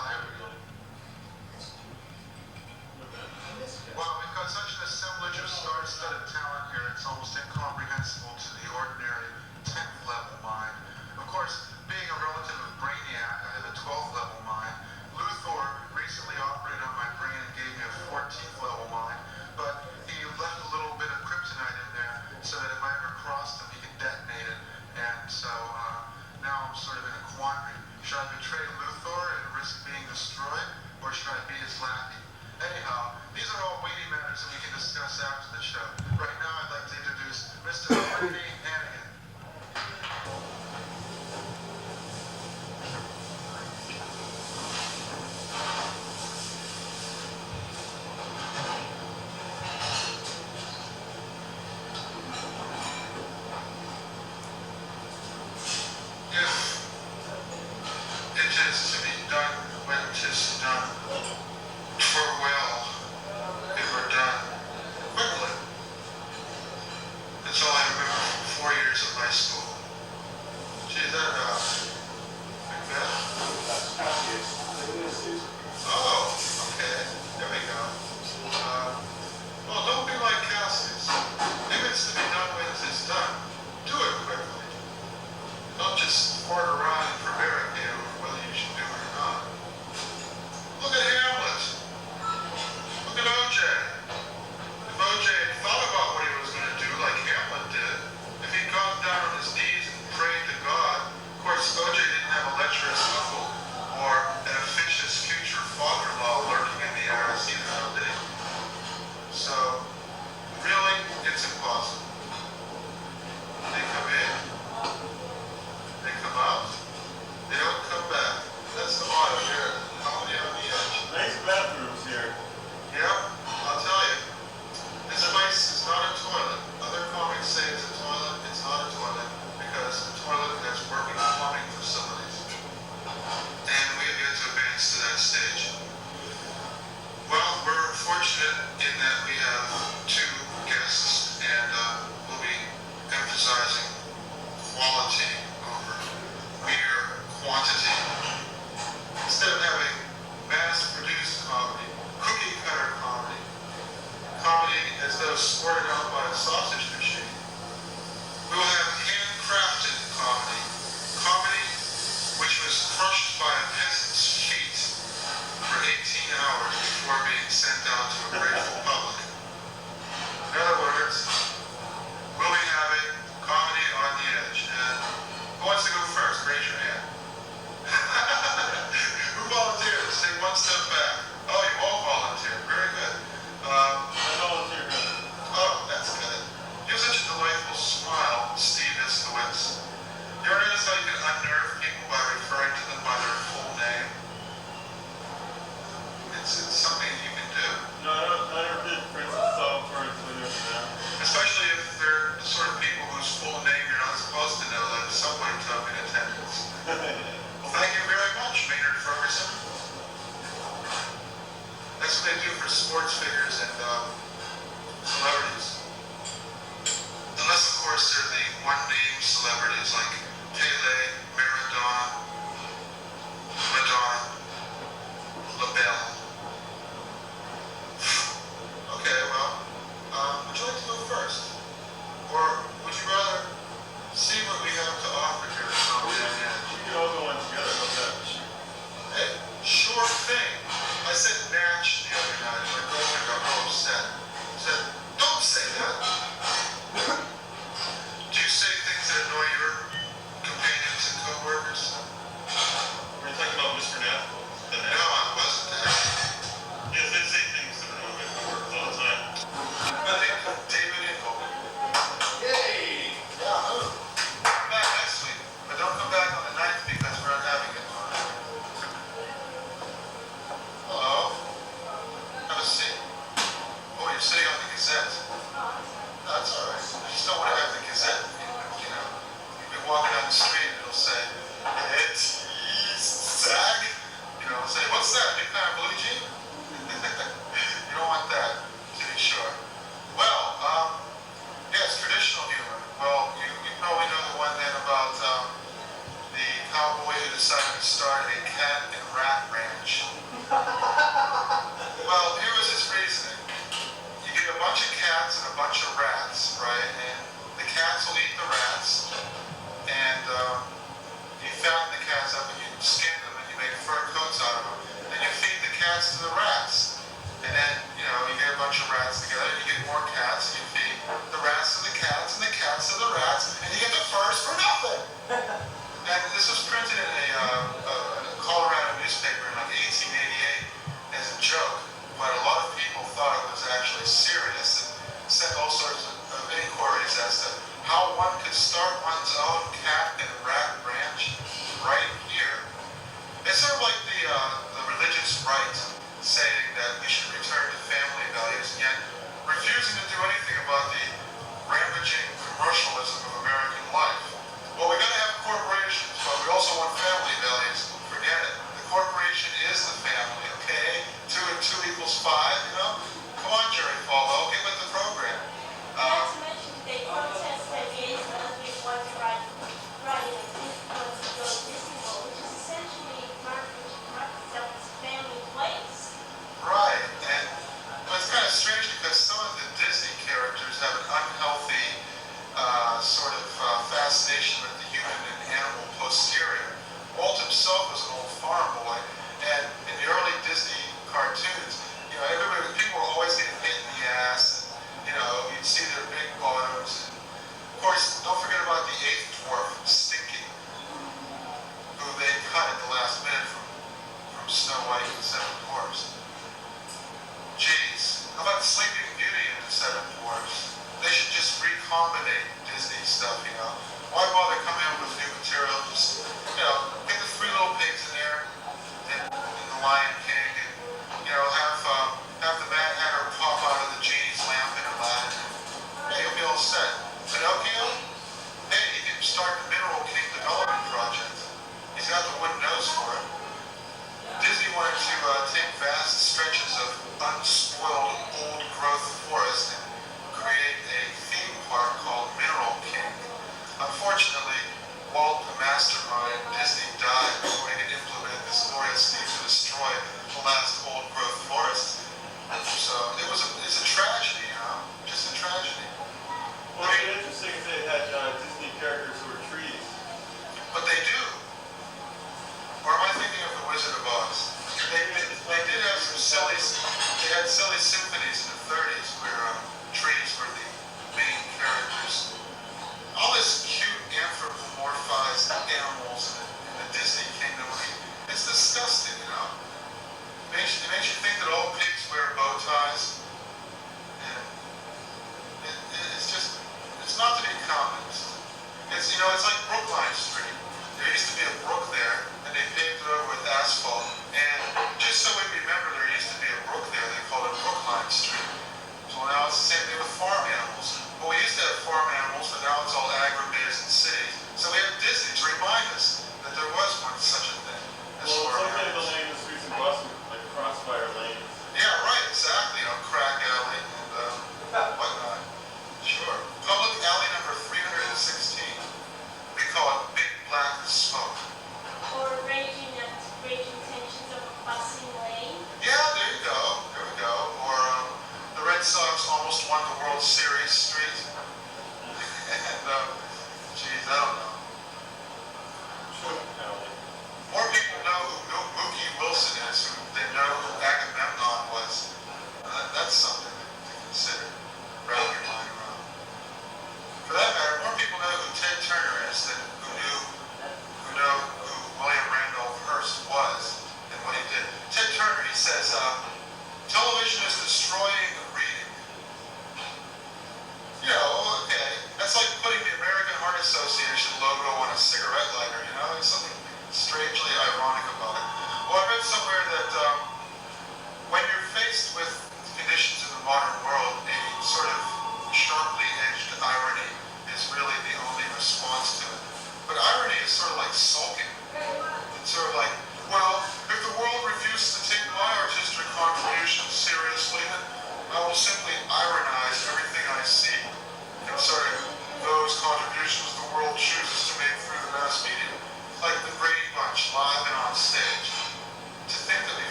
well, we've got such an assemblage of star-studded talent here, it's almost incomprehensible to the ordinary 10th level mind. Of course, being a relative of Brainiac, I have a 12th level mind. Luthor recently operated on my brain and gave me a 14th level mind, but he left a little bit of kryptonite in there so that if I ever crossed him, he could detonate it. And so now I'm sort of in a quandary. Should I betray Luthor and risk being destroyed, or should I be his lackey? Anyhow, these are all weighty matters that we can discuss after the show. Right now, I'd like to introduce Mr. Bernie Hannigan. If it is to be done when 'tis done, 'twere well it were done quickly. That's all I remember from 4 years of high school. Gee, is that Macbeth? Oh, okay. There we go. Well, don't be like Cassius. If it's to be done when it is done, do it quickly. Don't just fart around and prevaricate over whether you should do it or not. Look at Hamlet. Look at O.J. If O.J. had thought about what he was going to do like Hamlet did, if he'd gone down on his knees and prayed to God, of course, O.J. didn't have a lecherous uncle or an officious future father-in-law lurking in the attic either, now did he? So, really, it's impossible. They come in, they come out, they don't come back. That's the motto here. Comedy on the edge. Nice bathrooms here. Yep, I'll tell you. This place is not a toilet. Other comics say it's a toilet. It's not a toilet because the toilet has working plumbing facilities. And we have yet to advance to that stage. Well, we're fortunate in that we have two guests and we'll be emphasizing quality over mere quantity. Instead of having mass-produced comedy, cookie-cutter comedy, comedy as though squirted out by a sausage machine, we will have handcrafted comedy, comedy which was crushed by a peasant's feet for 18 hours before being sent out to a grateful public. In other words, we'll be having comedy on the edge. And who wants to go first? Raise your hand. Who volunteered to take one step back? Oh, you all volunteered. Very good. I volunteer. Oh, that's good. You have such a delightful smile, Steve Iskowitz. You ever notice how you can unnerve people by referring to them by their full name? It's something you can do. No, I never did Francis DiMenno for that. Especially if they're the sort of people whose full name you're not supposed to know, like subway tub in attendance. Well, thank you very much, Maynard Ferguson. That's what they do for sports figures and celebrities. Unless, of course, they're the one-name celebrities like Pele, Maradona, Madonna, LaBelle. Okay, well, would you like to go first? Or would you rather see what we have to offer here at Comedy on the Edge? We could all go in together, no that. Hey, sure thing. I said match the other night. My girlfriend got real upset. start a cat and rat ranch. Well, here was his reasoning. You get a bunch of cats and a bunch of rats, right? And the cats will eat the rats, and you fatten the cats up and you skin them and you make fur coats out of them. Then you feed the cats to the rats. And then, you know, you get a bunch of rats together and you get more cats and you feed the rats to the cats and the cats to the rats and you get the furs for nothing. And this was printed in a Colorado newspaper in like 1888 as a joke, but a lot of people thought it was actually serious and sent all sorts of inquiries as to how one could start one's own cat and rat ranch right here. It's sort of like the religious right saying that we should return to family values, and yet refusing to do anything about the rampaging commercialism of American life. Well, we gotta have corporations, but we also want family values. Forget it. The corporation is the family, okay? 2 and 2 equals 5, you know? Come on, Jerry Falwell, get with the program. Not to mention they protest their gays and lesbians want to ride in a Disney World, which is essentially marketing itself as a family place. Right, and well, it's kind of strange because some of the Disney characters have an unhealthy sort of fascination with the human and animal posterior. Walt himself was an old farm boy, and in the early Disney cartoons, you know, people were always getting hit in the ass, and, you know, you'd see their big bottoms. Of course, don't forget about the 8th dwarf, Stinky, who they cut at the last minute from Snow White and the 7 Dwarfs. Geez, how about Sleeping Beauty and the 7 Dwarfs? They should just recombinate Disney stuff, you know. Why bother coming up with new material? Just, you know, get the 3 little pigs in there, and the Lion King, and, you know, have the Mad Hatter pop out of the genie's lamp in Aladdin. Hey, you'll be all set. Pinocchio? Hey, he can start the Mineral King development project. He's got the wooden nose for it. Disney wanted to take vast stretches of unspoiled old growth forest and create a theme park called Mineral King. Unfortunately, Walt, the mastermind, Disney died before he could implement this glorious scheme to destroy the last old growth forests. So it's a tragedy, you know, just a tragedy. Well, it's interesting if they had Disney characters who were trees. But they do. Or am I thinking of the Wizard of Oz? They did have some silly symphonies in the 30s where trees were the main characters. All this cute anthropomorphized animals in the Disney kingdom, it's disgusting, you know? It makes you think that all pigs wear bow ties. And it's not to be countenanced. It's, you know, it's like Brookline Street. There used to be a brook there, and they paved it over with asphalt. And just so we remember there used to be a brook there, they called it Brookline Street. So now it's the same thing with farm animals. Well, we used to have farm animals, but now it's all agribiz and cities. So we have Disney to remind us that there was once such a thing as Well, farm it's like animals. the name of the streets in Boston, like Crossfire Lane. Yeah, right, exactly. You know, Crack Alley and whatnot. Sure. Public Alley number 316. We call it Big Black Smoke. Or raging tensions of a busing lane. Yeah, there you go. There we go. Or the Red Sox almost won the World Series Street. And, geez, I don't know. More people know who Mookie Wilson is than know who Agamemnon was. That's something to consider. Wrap your mind around. For that matter, more people know who Ted Turner is than who know who William Randolph Hearst was and what he did. Ted Turner, he says, television is destroying reading. You know, okay, that's like putting the American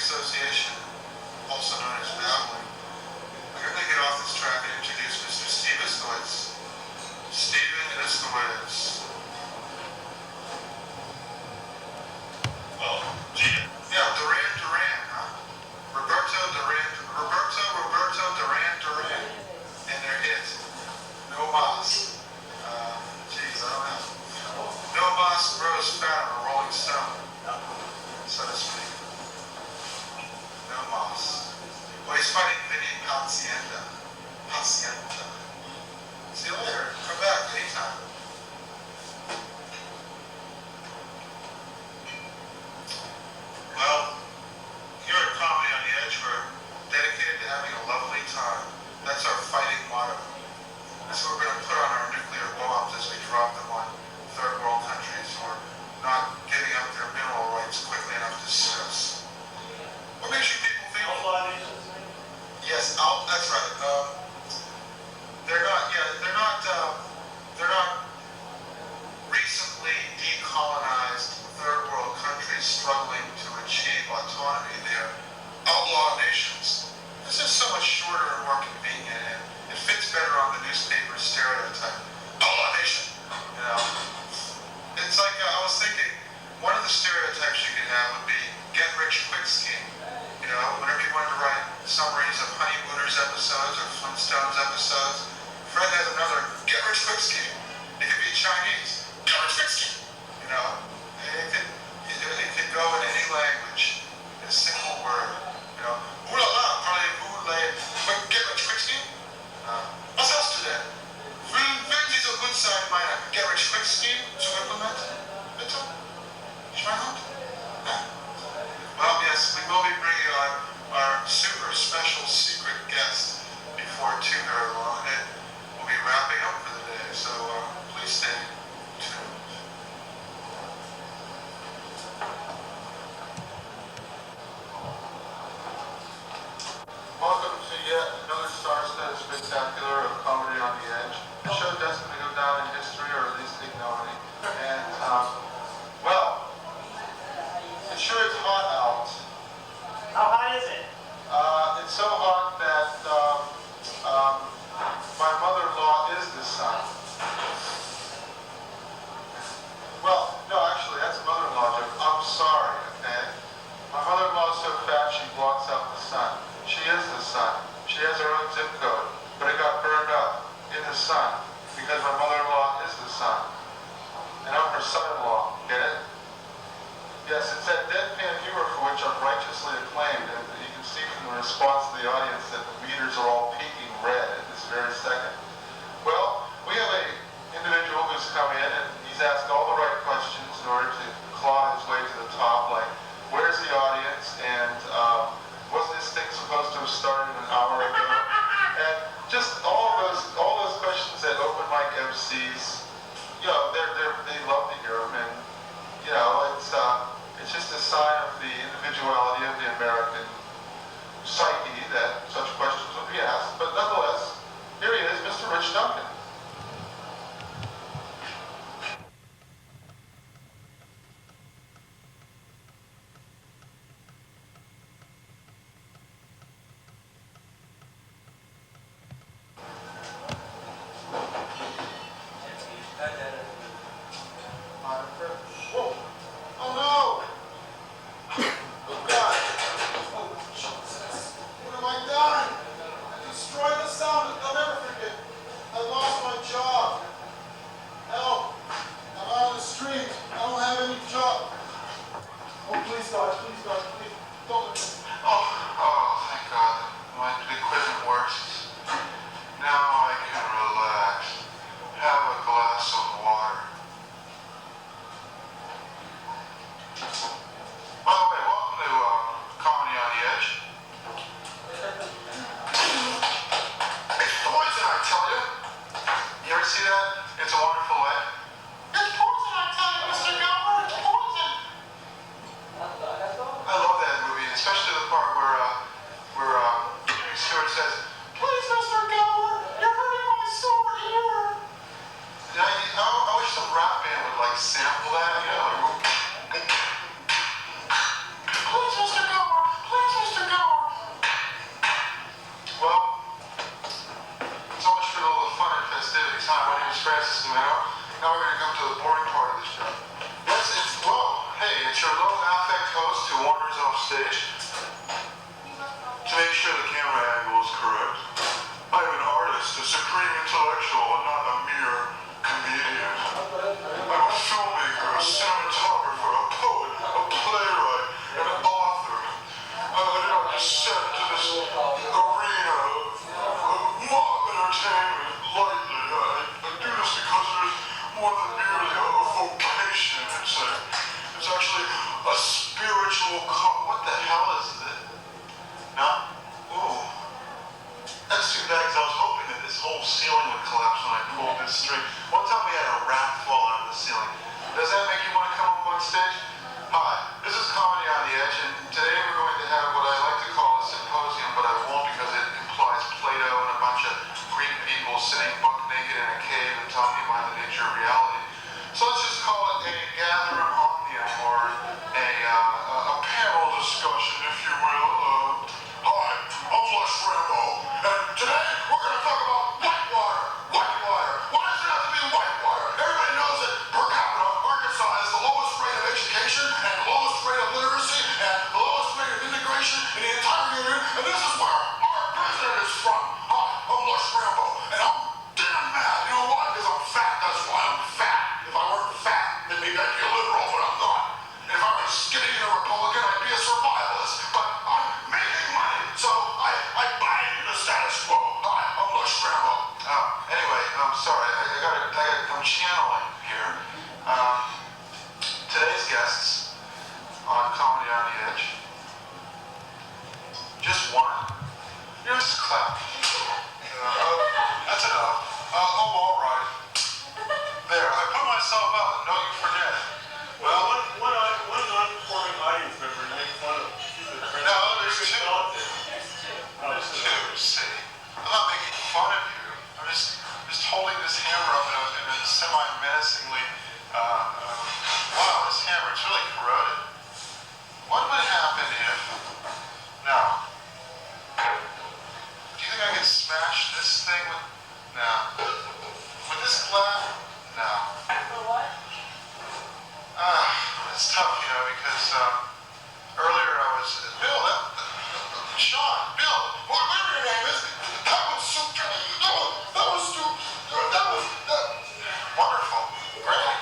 association, also known as babbling. We're going to get off this track and introduce Mr. Steve Iskowitz. Steven Iskowitz. Well, gee. Yeah, Duran, huh? Roberto Duran. And their hit, No Mas. Geez, I don't know. No Mas grows fat on a Rolling Stone, so to speak. No Mas. Well, he's fighting Vinny Pacienta. See you later. Come back anytime. Well, here at Comedy on the Edge, we're dedicated to having a lovely time. That's our fighting motto. That's what we're going to put on our nuclear bombs as we drop them on third world countries who are not giving up their mineral rights quickly enough to sue us. What makes you people think? Yes, that's right. They're not recently decolonized third world countries struggling to achieve autonomy. They're outlaw nations. This is so much shorter and more convenient, and it fits better on the newspaper stereotype. Outlaw nation, you know. It's like, I was thinking, one of the stereotypes you could have would be get rich quick scheme. You know, whenever you wanted to write summaries of Honeymooners episodes or Flintstones episodes, Fred has another get rich quick scheme. It could be Chinese, get rich quick scheme. You know, it could go in any language, in a single word. You know, ooh la la, parlez-vous les get rich quick scheme? Was hast du denn? Würden Sie so gut sein, meine get rich quick scheme zu implementen? Bitte? Schweinhund? Well, yes, we will be bringing on our super special secret guest before too very long, and we'll be wrapping up for the day, so please stay tuned. Welcome to yet another star-studded spectacular of Comedy on the Edge. The show destined to go down in history, or at least ignominy. And, well, it sure is hot out. How hot is it? It's so hot that my mother-in-law is the sun. Well, no, actually, that's a mother-in-law joke. I'm sorry, okay? My mother-in-law is so fat she blocks out the sun. She is the sun. She has her own zip code, but it got burned up in the sun because my mother-in-law is the sun. And I'm her son-in-law, get it? Yes, it's that deadpan humor for which I'm righteously acclaimed, and you can see from the response of the audience that the meters are all peaking red at this very second. Well, we have an individual who's come in and he's asked all the right questions in order to claw his way to the top, like, where's the audience, and wasn't this thing supposed to have started an hour ago? And just all those questions that open mic MCs, you know, they love to hear them, and you know, it's just a sign of the individuality of the American psyche that such questions would be asked. But nonetheless, here he is, Mr. Rich Duncan. Whoa! Oh no! Oh God! Oh Jesus! What have I done? I destroyed the sound. I'll never forget. I lost my job. Help! I'm out on the street. I don't have any job. Oh please God! Please God! Please don't let me. Oh! Thank God! My equipment works. Now I can relax. Have a glass of water. By the way, welcome to Comedy on the Edge. It's poison, I tell you. You ever see that? It's a Wonderful Life. It's poison, I tell you, Mr. Gilbert. It's poison. I love that movie, especially the part where Jimmy Stewart says, "Please, Mr. Gilbert, you're hurting my sore ear." I wish some rap band would like sample that, you know, like, please, Mr. Gilbert, please, one. Just clap. That's enough. All right. There, I put myself out. Don't you forget it. Well, one non-performing audience member makes fun of. No, there's two. Oh, Two, see. I'm not making fun of you. I'm just holding this hammer up in a semi-menacingly, wow, this hammer, it's really corroded. What would happen if, now, do you think I could smash this thing with, no. With this glass, no. For what? It's tough, you know, because, earlier I was, Bill, Sean, Bill, whatever your name is, that was so, wonderful, great,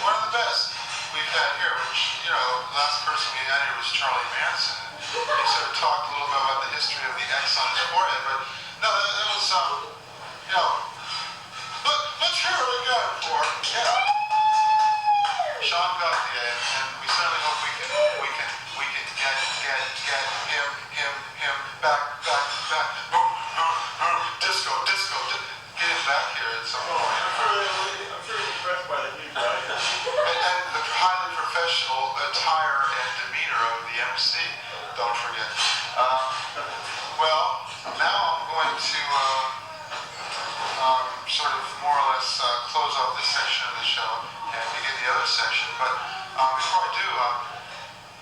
one of the best we've had here, which, you know, the last person we had here was Charlie Manson. He sort of talked a little bit about the history of the X on his forehead, but no, that was, you know, let's hear it again for, yeah. Sean Gauthier, and we certainly hope we can get him back, disco, get him back here at some point. I'm sure he's impressed by the new guy. And the highly professional attire and demeanor of the MC, don't forget. Well, now I'm going to sort of more or less close off this section of the show and begin the other section. But before I do,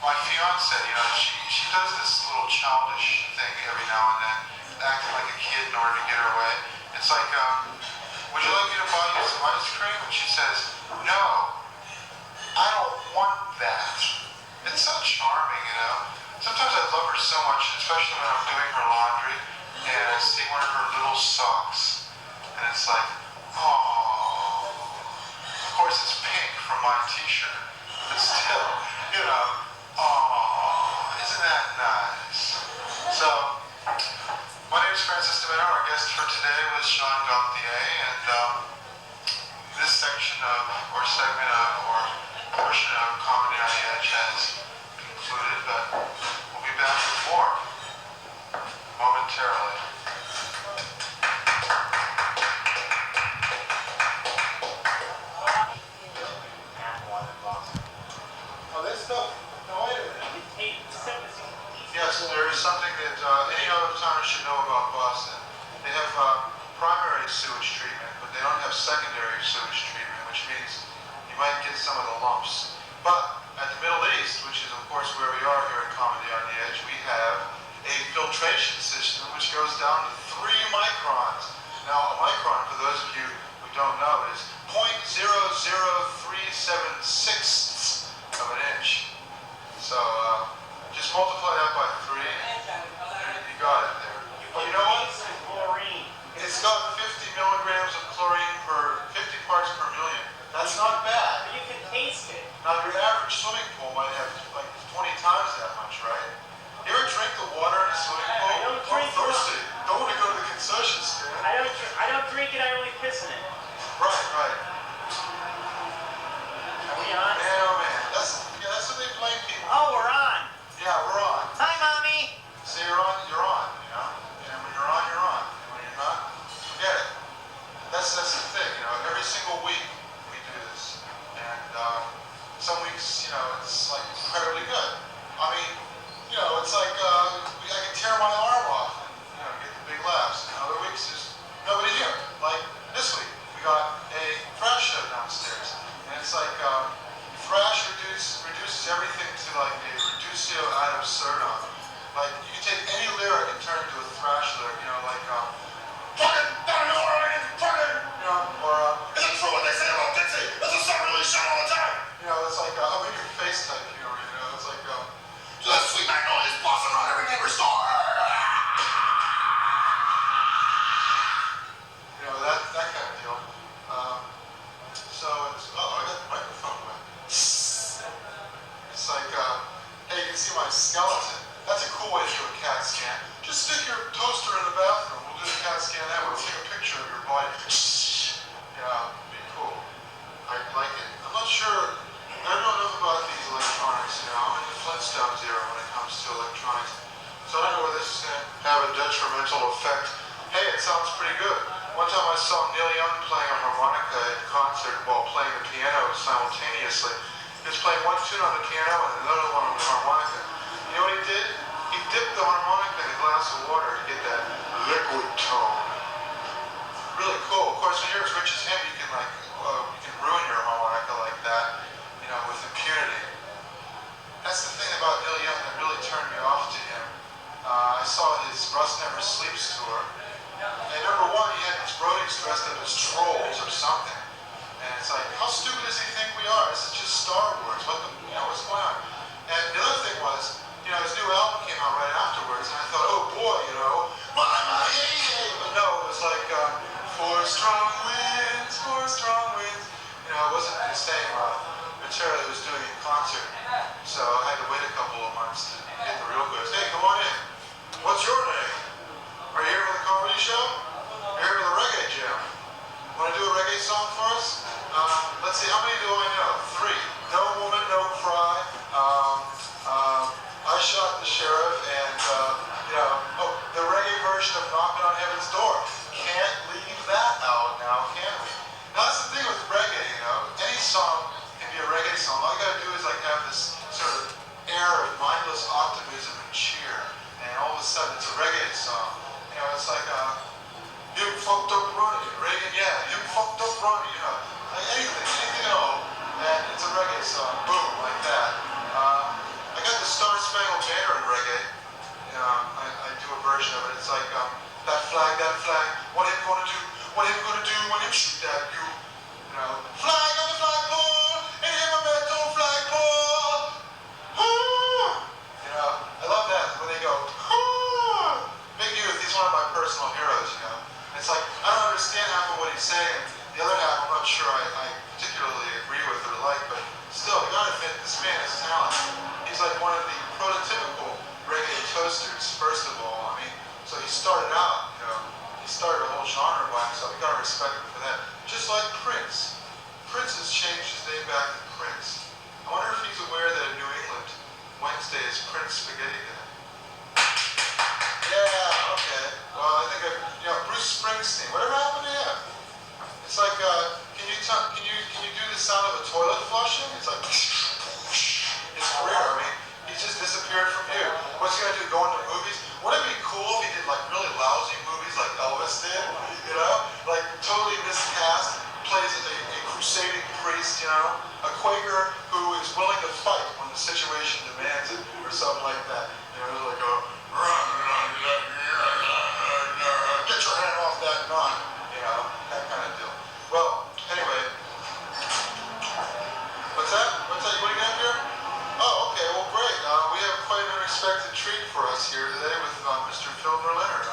my fiance, you know, she does this little childish thing every now and then, acting like a kid in order to get her way. It's like, would you like me to buy you some ice cream? And she says, no, I don't want that. It's so charming, you know. Sometimes I love her so much, especially when I'm doing her laundry, and I see one of her little socks, and it's like, oh. Of course, it's pink from my t-shirt, but still, you know, oh, isn't that nice? So, my name is Francis DiMenno. Our guest for today was Sean Gauthier, and this section of, or segment of, or portion of Comedy on the Edge has concluded, but we'll be back with more momentarily. Oh, this stuff? No, wait a minute. Yes, there is something that any out-of-towners should know about Boston. They have primary sewage treatment, but they don't have secondary sewage treatment, which means you might get some of the lumps. But at the Middle East, which is of course where we are here at Comedy on the Edge, we have a filtration system which goes down to 3 microns. Now, a micron, for those of you who don't know, is 0.00376 of an inch. So, just multiply that by 3, you got it there. Well, you know what? Chlorine. It's got 50 milligrams of chlorine per 50 parts per million. That's not bad. But you can taste it. Now, your average swimming pool might have like 20 times that much, right? You ever drink the water in a swimming pool? I don't drink I'm thirsty. Don't want to go to the concession stand. I don't drink it, I only piss in it. Right. Are we on? Man, oh man. That's what they blame people. Oh, we're on. Yeah, we're on. Hi, Mommy. So I don't know whether this is going to have a detrimental effect. Hey, it sounds pretty good. One time I saw Neil Young playing a harmonica in concert while playing the piano simultaneously. He was playing one tune on the piano and another one on the harmonica. You know what he did? He dipped the harmonica in a glass of water to get that liquid tone. Really cool. Of course, when you're as rich as him, you can ruin your harmonica like that, with impunity. That's the thing about Neil Young that really turned me off to him. I saw his Rust Never Sleeps tour, and number one, he had his roadies dressed up as trolls or something. And it's like, how stupid does he think we are? This is just Star Wars. What's going on? And the other thing was, his new album came out right afterwards, and I thought, oh boy, my, yeah. But no, it was like, four strong winds, four strong winds. It wasn't the same material he was doing in concert. So I had to wait a couple of months to get the real goods. Hey, come on in. What's your name? Are you here for the comedy show? You're here for the reggae jam. Want to do a reggae song for us? Let's see, how many do I know? 3. No Woman, No Cry. I Shot the Sheriff, and, the reggae version of Knocking on Heaven's Door. Can't leave that out now, can we? Now, that's the thing with reggae, any song can be a reggae song. All you gotta do is have this sort of air of mindless optimism and cheer, and all of a sudden it's a reggae song. It's like, you fucked up Ronnie, Reagan, yeah, you fucked up Ronnie, like anything at all, and it's a reggae song, boom, like that. I got the Star Spangled Banner in reggae. I do a version of it. It's like, that flag, what him gonna do, when him shoot at you, flag on the flagpole, and him a metal flagpole, I love that, when they go, Big Youth, he's one of my personal heroes, It's like, I don't understand half of what he's saying, the other half I'm not sure I particularly agree with or like, but still, you gotta admit, this man is talented. He's like one of the prototypical reggae toasters, first of all. So he started out, he started a whole genre by himself. You gotta respect him for that. Just like Prince. Prince has changed his name back to Prince. I wonder if he's aware that in New England, Wednesday is Prince Spaghetti Day. Yeah, okay. Well, I think Bruce Springsteen. Whatever happened to him? It's like, can you do the sound of a toilet flushing? It's like, his career. He just disappeared from view. What's he gonna do? Go into movies? Wouldn't it be cool if he did really lousy movies like Elvis did? Like totally miscast, plays a crusading priest, a Quaker who is willing to fight when the situation demands it, or something like that. Like get your hand off that gun, that kind of deal. Well, anyway, what's that? What are you getting here? Oh, okay, well great. We have quite an unexpected treat for us here today with Mr. Phil Berliner.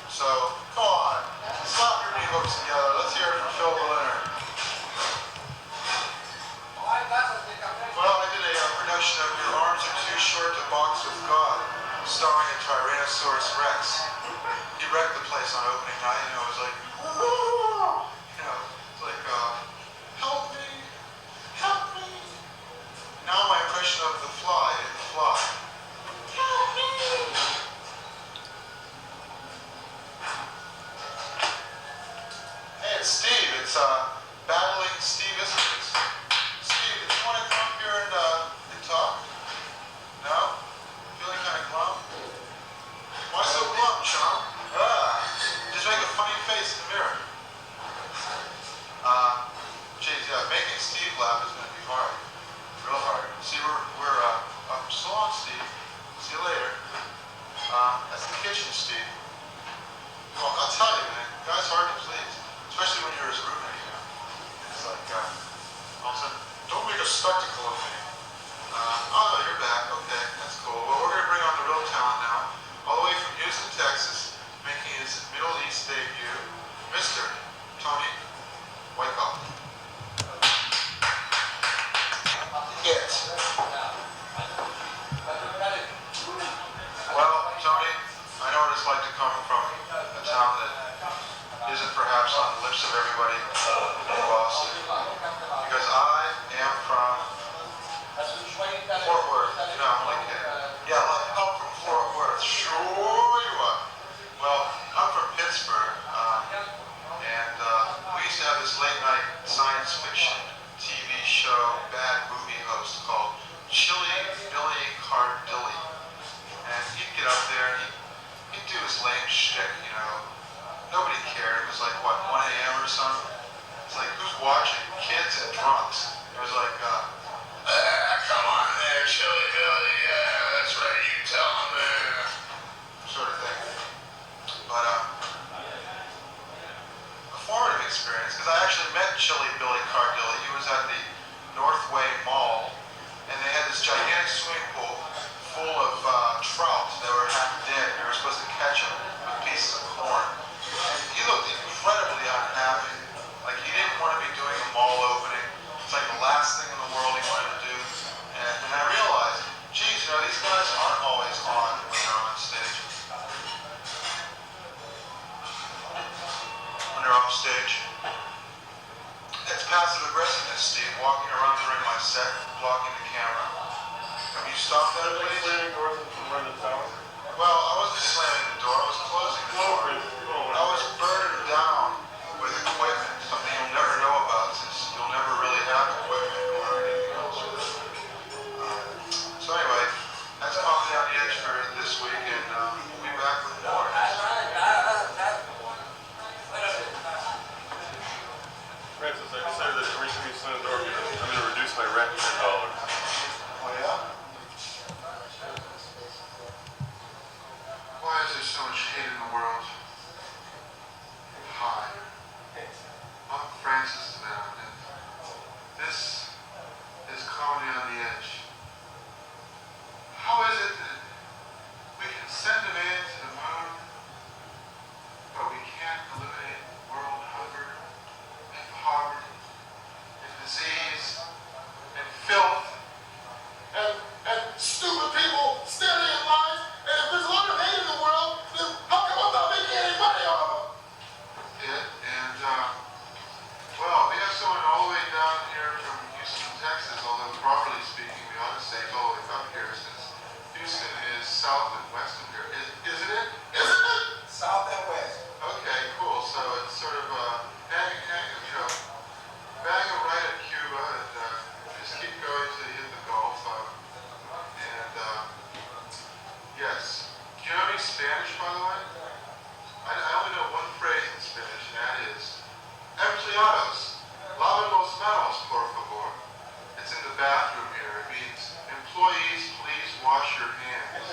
So, come on, slap your knee hooks together. Let's hear it from Phil Berliner. Well, I did a production of Your Arms Are Too Short to Box with God, starring a Tyrannosaurus Rex. He wrecked the place on opening night, it was like, it's like, help me, help me. Now my impression of The Fly in The Fly. Help me! Hey, it's Steve. It's battling Steve Isserlis. Steve, did you want to come up here and talk? No? Feeling kind of glum? Why so glum, chum? Just make a funny face in the mirror. Geez, yeah, making Steve laugh is going to be hard. Real hard. See, we're so long, Steve. See you later. That's the kitchen, Steve. Well, I'll tell you, man, the guy's hard to please, especially when you're his roommate, It's like, all of a sudden, don't make a spectacle of me. Oh, you're back. Okay, that's cool. Well, we're going to bring on the real talent now, all the way from Houston, Texas, making his Middle East debut, Mr. Tony Wyckoff. Well, Tony, I know what it's like to come from a town that isn't perhaps on the lips of everybody in Boston, because I am from Fort Worth. I'm from Fort Worth. Sure. chick, you know, nobody cared. It was like, what, 1 a.m. or something? It's like, who's watching? Kids and drunks. It was like, come on there, Chili Billy, yeah, that's right, you tell them there, sort of thing. But, a formative experience, because I actually met Chili Billy Cargilly. He was at the Northway Mall, and they had this gigantic swimming pool full of trout that were half dead. We were supposed to catch them with pieces of corn. And he looked incredibly unhappy. Like he didn't want to be doing a mall opening. It's like the last thing in the world he wanted to do. And I realized, geez, you know, these guys aren't always on when they're on stage. When they're off stage. It's passive aggressiveness, Steve, walking around during my set, blocking the camera. Have you stopped that, Like please? slamming doors from the tower. Well, I wasn't slamming the door, I was closing the door. I was burdened down with equipment, something you'll never know about since you'll never really have equipment or anything else. So anyway, that's Comedy on the Edge for this week, and we'll be back with more. Francis, I decided that every time you slam a door, I'm going to reduce my rent $10. Oh yeah? Why is there so much hate in the world? Hi. I'm Francis DiMenno, and this is Comedy on the Edge. How is it that we can send a man to the moon, but we can't eliminate world hunger and poverty and disease and filth and stupid people standing in lines? And if there's a lot of hate in the world, then how come I'm not making any money off them? Well, we have someone all the way down here from Houston, Texas, although properly speaking, we ought to say it's all the way up here since Houston is south and west of here. Isn't it? Isn't it? South and west. Okay, cool. So it's sort of bang a right at Cuba and just keep going till you hit the Gulf. Yes. Do you know any Spanish, by the way? I only know one phrase in Spanish, and that is empleados, laven los manos, por favor. It's in the bathroom here. It means employees, please wash your hands.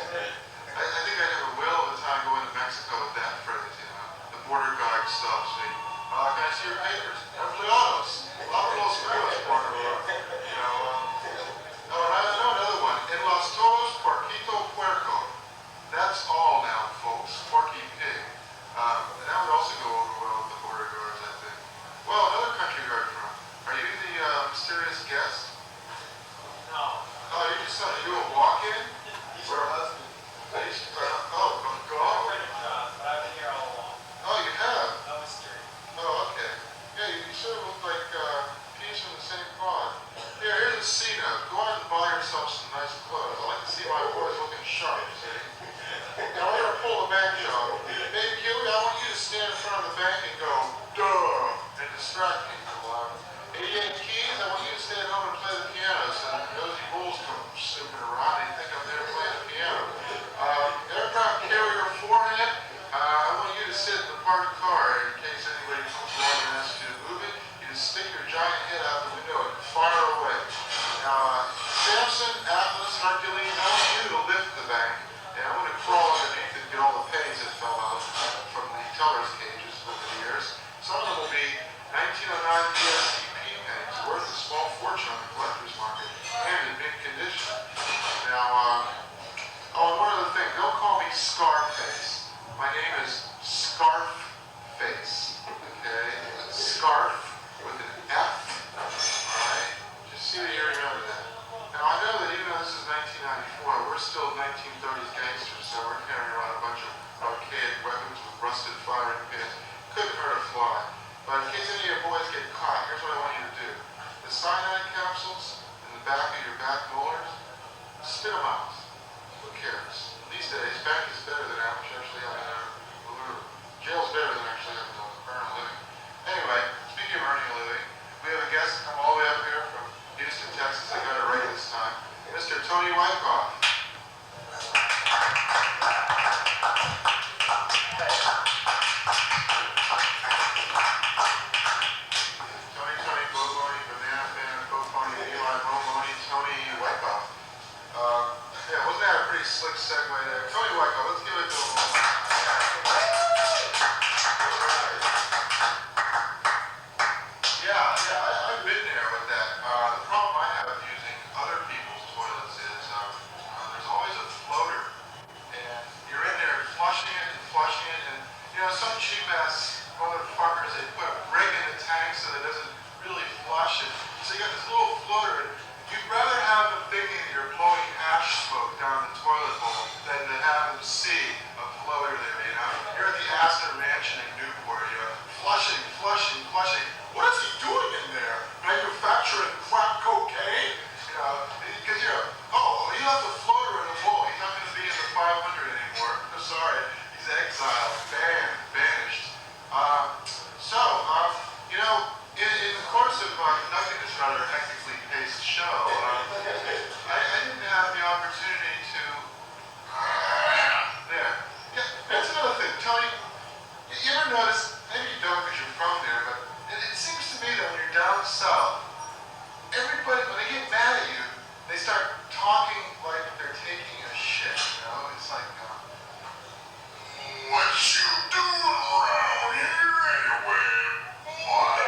I think I'd have a whale of a time going to Mexico with that phrase, you know. The border guard stops me. Can I see your papers? Empleados, laven los manos, por favor. You know, and I know another one. En los toros, porquito puerco. That's all now, folks. Porky pig. And that would also go over well with the border guards, I think. Well, another country where you're from. Are you the mysterious guest? No. Oh, you just you a walk-in? He's her husband. But I've been here all along. Oh, you have? No mystery. Oh, okay. Yeah, you sort of look like peas from the same pod. Here's a C note. Go out and buy yourself some nice clothes. I like to see my boys looking sharp, see? Now we're going to pull the bank job. Baby Huey, I want you to stand in front of the bank and go, duh, and distract me for a while. 88 Keys, I want you to stay at home and play the piano so the nosy bulls come snooping around and you think I'm there playing the piano. Aircraft carrier forehead, I want you to sit in the parked car in case anybody comes along and asks you to move it. You just stick your giant head out the window and fire away. Now, Samson, Atlas, Hercules, I want you to lift the bank. And I'm going to crawl underneath and get all the pennies that fell out from the teller's cages over the years. Some of them will be 1909 PSCP pennies, worth a small fortune on the collector's market, and in mint condition. Now, and one other thing, don't call me Scarface. My name is Scarface, okay? Scarf with an F, alright? Just see that you remember that. Now, I know that even though this is 1994, we're still 1930s gangsters, so we're carrying around a bunch of archaic weapons with rusted firing pins. Couldn't hurt a fly. But in case any of your boys get caught, here's what I want you to do. The cyanide capsules in the back of your back molars, spit them out. Who cares? These days, bank is better than actually having jail's better than actually having to earn a living. Anyway, speaking of earning a living, we have a guest come all the way up here from Houston, Texas. I got it right this time. Mr. Tony Wyckoff. farmers, they put a brick in the tank so that it doesn't really flush it. So you got this little floater. You'd rather have them thinking that you're blowing ash smoke down the toilet bowl than to have them see a floater there, you know? You're at the Astor Mansion in Newport, you're flushing, flushing, flushing. What is he doing in there? Manufacturing crack cocaine? You know, because he left the floater in the bowl. He's not going to be in the 500 anymore. I'm sorry. He's exiled, banned, banished. You know, in the course of conducting this rather hectically paced show, I didn't have the opportunity to... There. Yeah, that's another thing. Tony, you ever notice, maybe you don't because you're from there, but it seems to me that when you're down south, everybody, when they get mad at you, they start talking like they're taking a shit, you know? It's like, what you doing around here anyway? What?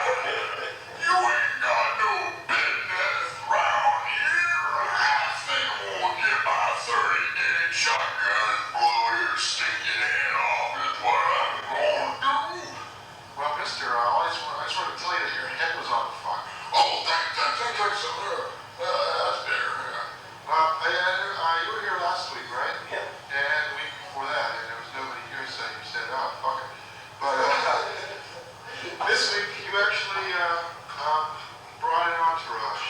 You ain't got no business around here. I think I'm gonna get my 30-gauge shotgun and blow your stinking head off is what I'm gonna do. Well, mister, I just want to tell you that your head was on fire. Oh, thanks, sir. That's better. You were here last week, right? Yeah. And the week before that, and there was nobody here, so you said, oh, fuck it. But this week, you actually brought an entourage.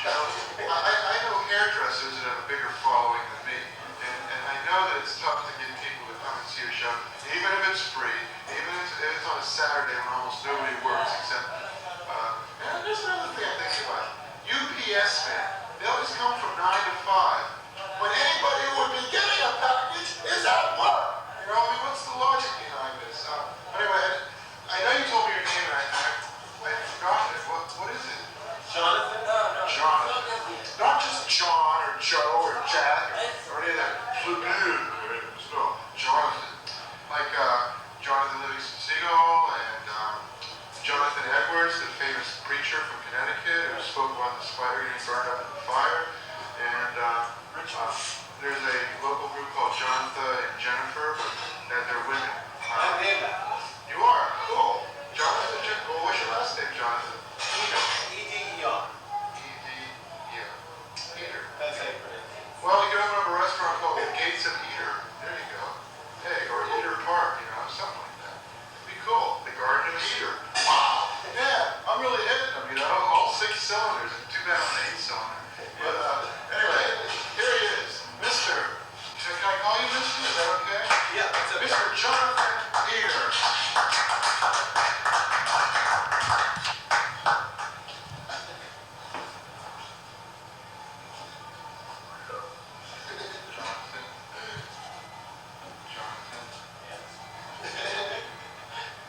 You know, I know hairdressers that have a bigger following than me, and I know that it's tough to get people to come and see your show, even if it's free, even if it's on a Saturday when almost nobody works except. And there's another thing I'm thinking about. UPS man, they always come from 9 to 5. When anybody who would be getting a package is at work. You know, I mean, what's the logic behind this? Anyway, I know you told me your name, and I forgot it. What is it? Jonathan? No. Jonathan. Not just John or Joe or Jack or any of that plebeian names. No, Jonathan. Like Jonathan Livingston Seagull and Jonathan Edwards, the famous preacher from Connecticut who spoke about the spider getting burned up in the fire. And there's a local group called Jonathan and Jennifer, but they're women. I'm in. You are? Cool. Jonathan, well, what's your last name, Jonathan? E-D-E-R. E-D-E-R. Peter. That's how you pronounce it. Well, you can open up a restaurant called the Gates of Eater. There you go. Hey, or Eater Park, you know, something like that. It'd be cool. The Garden of Eater. Wow. Yeah, I'm really hitting them, you know, all 6 cylinders, and too bad I'm an 8-cylinder. But anyway, here he is. Mister, can I call you Mister? Is that okay? Yeah, that's okay. Mr. Jonathan Eater.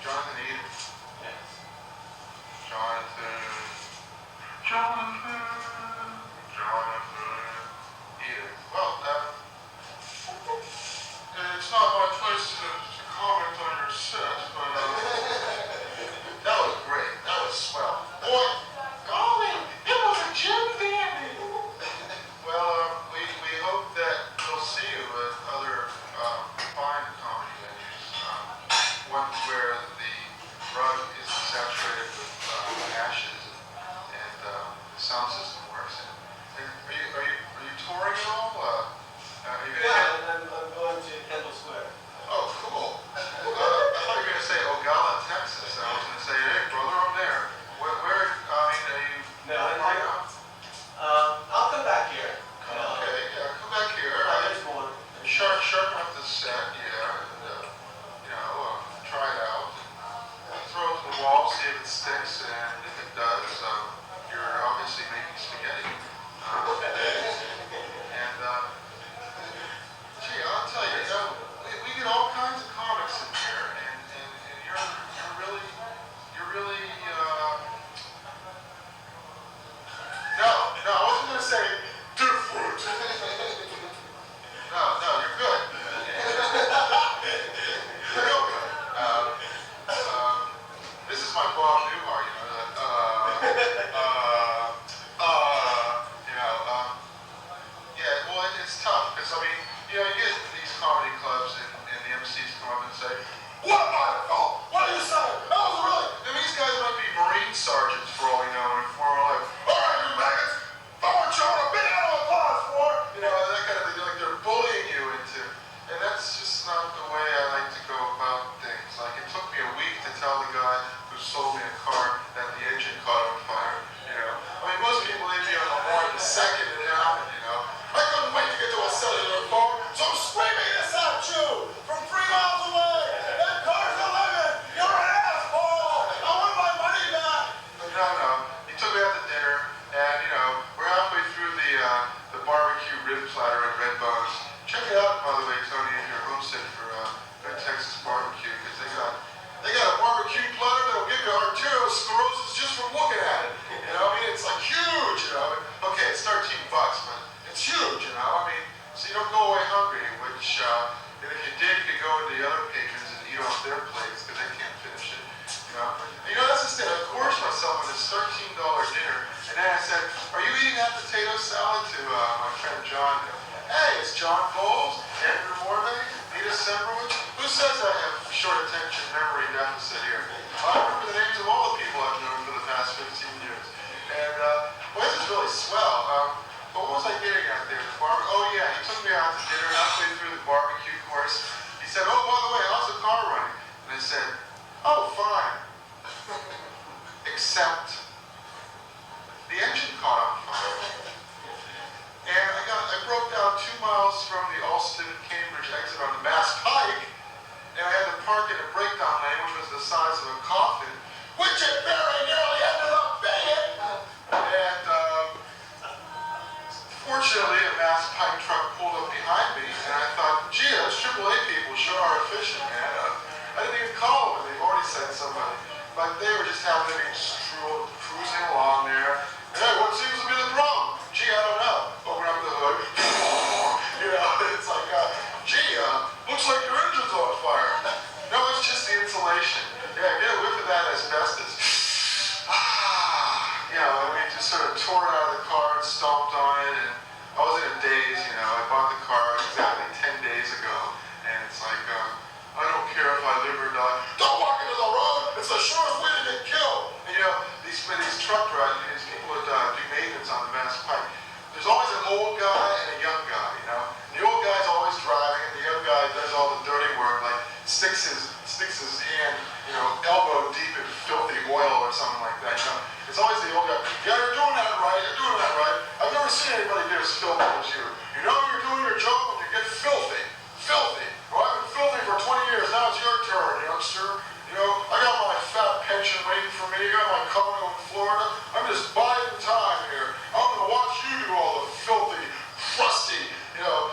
Jonathan Eater. Jonathan Eater. Well, it's not my place to says I have short attention memory deficit here? I remember the names of all the people I've known for the past 15 years. And, well, this is really swell. But what was I getting at there? Oh, yeah, he took me out to dinner halfway through the barbecue course. He said, oh, by the way, how's the car running? And I said, oh, fine. Except the engine caught on fire. And I broke down 2 miles from the Alston-Cambridge exit on the Mass Pike, and I had to park in a breakdown lane, which was the size of a coffin, which it very nearly ended up being. And fortunately, a Mass Pike truck pulled up behind me, and I thought, gee, those AAA people sure are efficient, man. I didn't even call them, they've already sent somebody. But they were just happening to be cruising along there. Hey, what seems to be the problem? Gee, I don't know. Open up the hood. You know, it's like, gee, looks like your engine's on fire. No, it's just the insulation. Yeah, get a whiff of that asbestos. You know, and we just sort of tore it out of the car and stomped on it, and I was in a daze, you know. I bought the car exactly 10 days ago, and it's like, I don't care if I live or die. Don't walk into the road! It's the surest way to get killed! And you know, these truck drivers, these people that do maintenance on the Mass Pike, there's always an old guy and a young guy, you know? And the old guy's always driving, and the young guy does all the dirty work, like sticks his hand, you know, elbow deep in filthy oil or something like that, you know? It's always the old guy, yeah, you're doing that right, you're doing that right. I've never seen anybody get as filthy as you. You know you're doing your job when you get filthy. Filthy. Well, I've been filthy for 20 years, now it's your turn, youngster. You know, I got my fat pension waiting for me, I got my condo in Florida. I'm just biding time here. I'm gonna watch you do all the filthy, crusty, you know,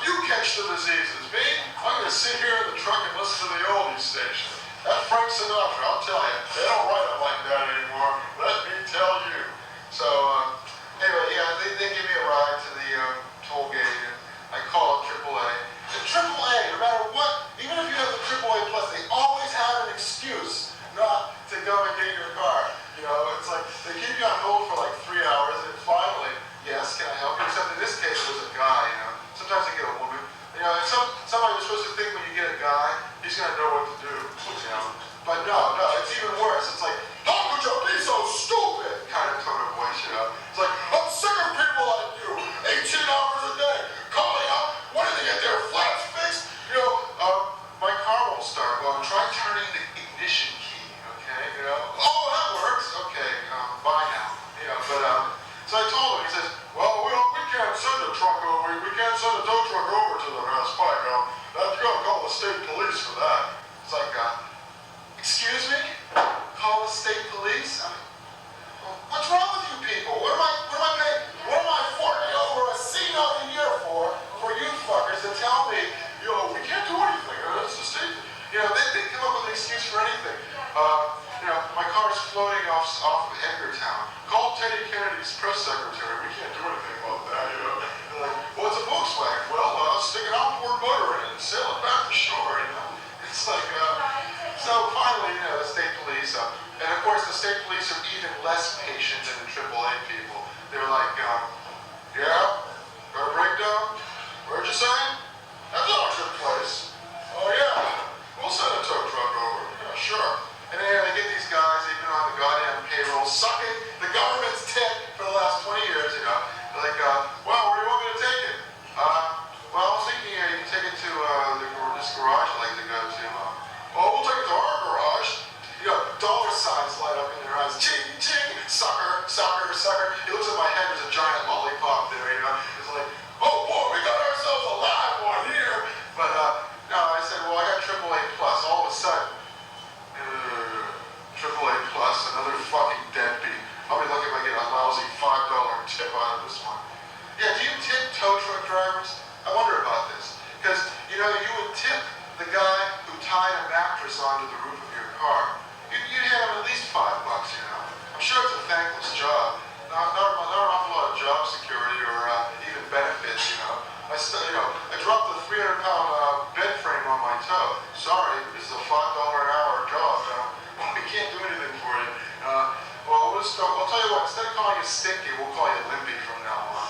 you catch the diseases. Me, I'm gonna sit here in the truck and listen to the oldies station. That Frank Sinatra, I'll tell you, they don't write it like that anymore. Let me tell you. So, anyway, yeah, they give me a ride to the toll gate, and I call it AAA. And AAA, no matter what, even if you have the AAA Plus, they always have an excuse not to go and get your car. You know, it's like they keep you on hold for like 3 hours, and finally, yes, can I help you? Except in this case, it was a guy. You know, sometimes they get a woman. You know, and somebody you're supposed to think when you get a guy, he's gonna know what to do. You know, but no, it's even worse. It's like, how could you be so stupid? Kind of tone of voice, you know. It's like, I'm sick of people like you, 18 hours a day, calling up, wanting to get their flats fixed. You know, my car won't start. Well, try turning the ignition key, okay? You know, oh, that works. Okay, bye now. You know, but so I told him. He says, well, we can't send a truck over. We can't send a tow truck over to the Mass Pike. That's gonna call the state police for that. It's like, excuse me? Call the state police? I mean, what's wrong with you people? What am I paying? What am I forking over a C note a year for you fuckers to tell me, you know, we can't do anything. That's the state. You know, they come up with an excuse for anything. You know, my car's floating off of Edgartown. Call Teddy Kennedy's press secretary. We can't do anything about that, you know. They're like, well, it's a Volkswagen. Well, stick an outboard motor in it and sail it back to shore, you know. It's like, so finally, you know, the state police, and of course the state police are even less patient than the AAA people. They're like, yeah, got a breakdown? Where'd you say? That's not a good place. Oh yeah, we'll send a tow truck over. Yeah, sure. And then they get these guys, they've been on the goddamn payroll, sucking the government's tit for the last 20 years, you know. They're like, well, where do you want me to take it? Well, I was thinking you can take it to this garage I like to go to. Oh, we'll take it to our garage. You know, dollar signs light up in their eyes. Ching, ching, sucker, sucker, sucker. He looks at my head, there's a giant lollipop there, you know. It's like, oh boy, we got ourselves a live one here. But, no, I said, well, I got AAA Plus. All of a sudden, AAA Plus, another fucking deadbeat. I'll be lucky if I get a lousy $5 tip out of this one. Yeah, do you tip tow truck drivers? I wonder about this. Because, you know, you would tip the guy who tied a mattress onto the roof of your car. You'd hand him at least $5, you know. I'm sure it's a thankless job. Not an awful lot of job security or even benefits, you know. I dropped the 300-pound bed frame on my toe. Sorry, this is a $5 an hour job, you know. We can't do anything for you. Well, I'll tell you what, instead of calling you Stinky, we'll call you Limpy from now on.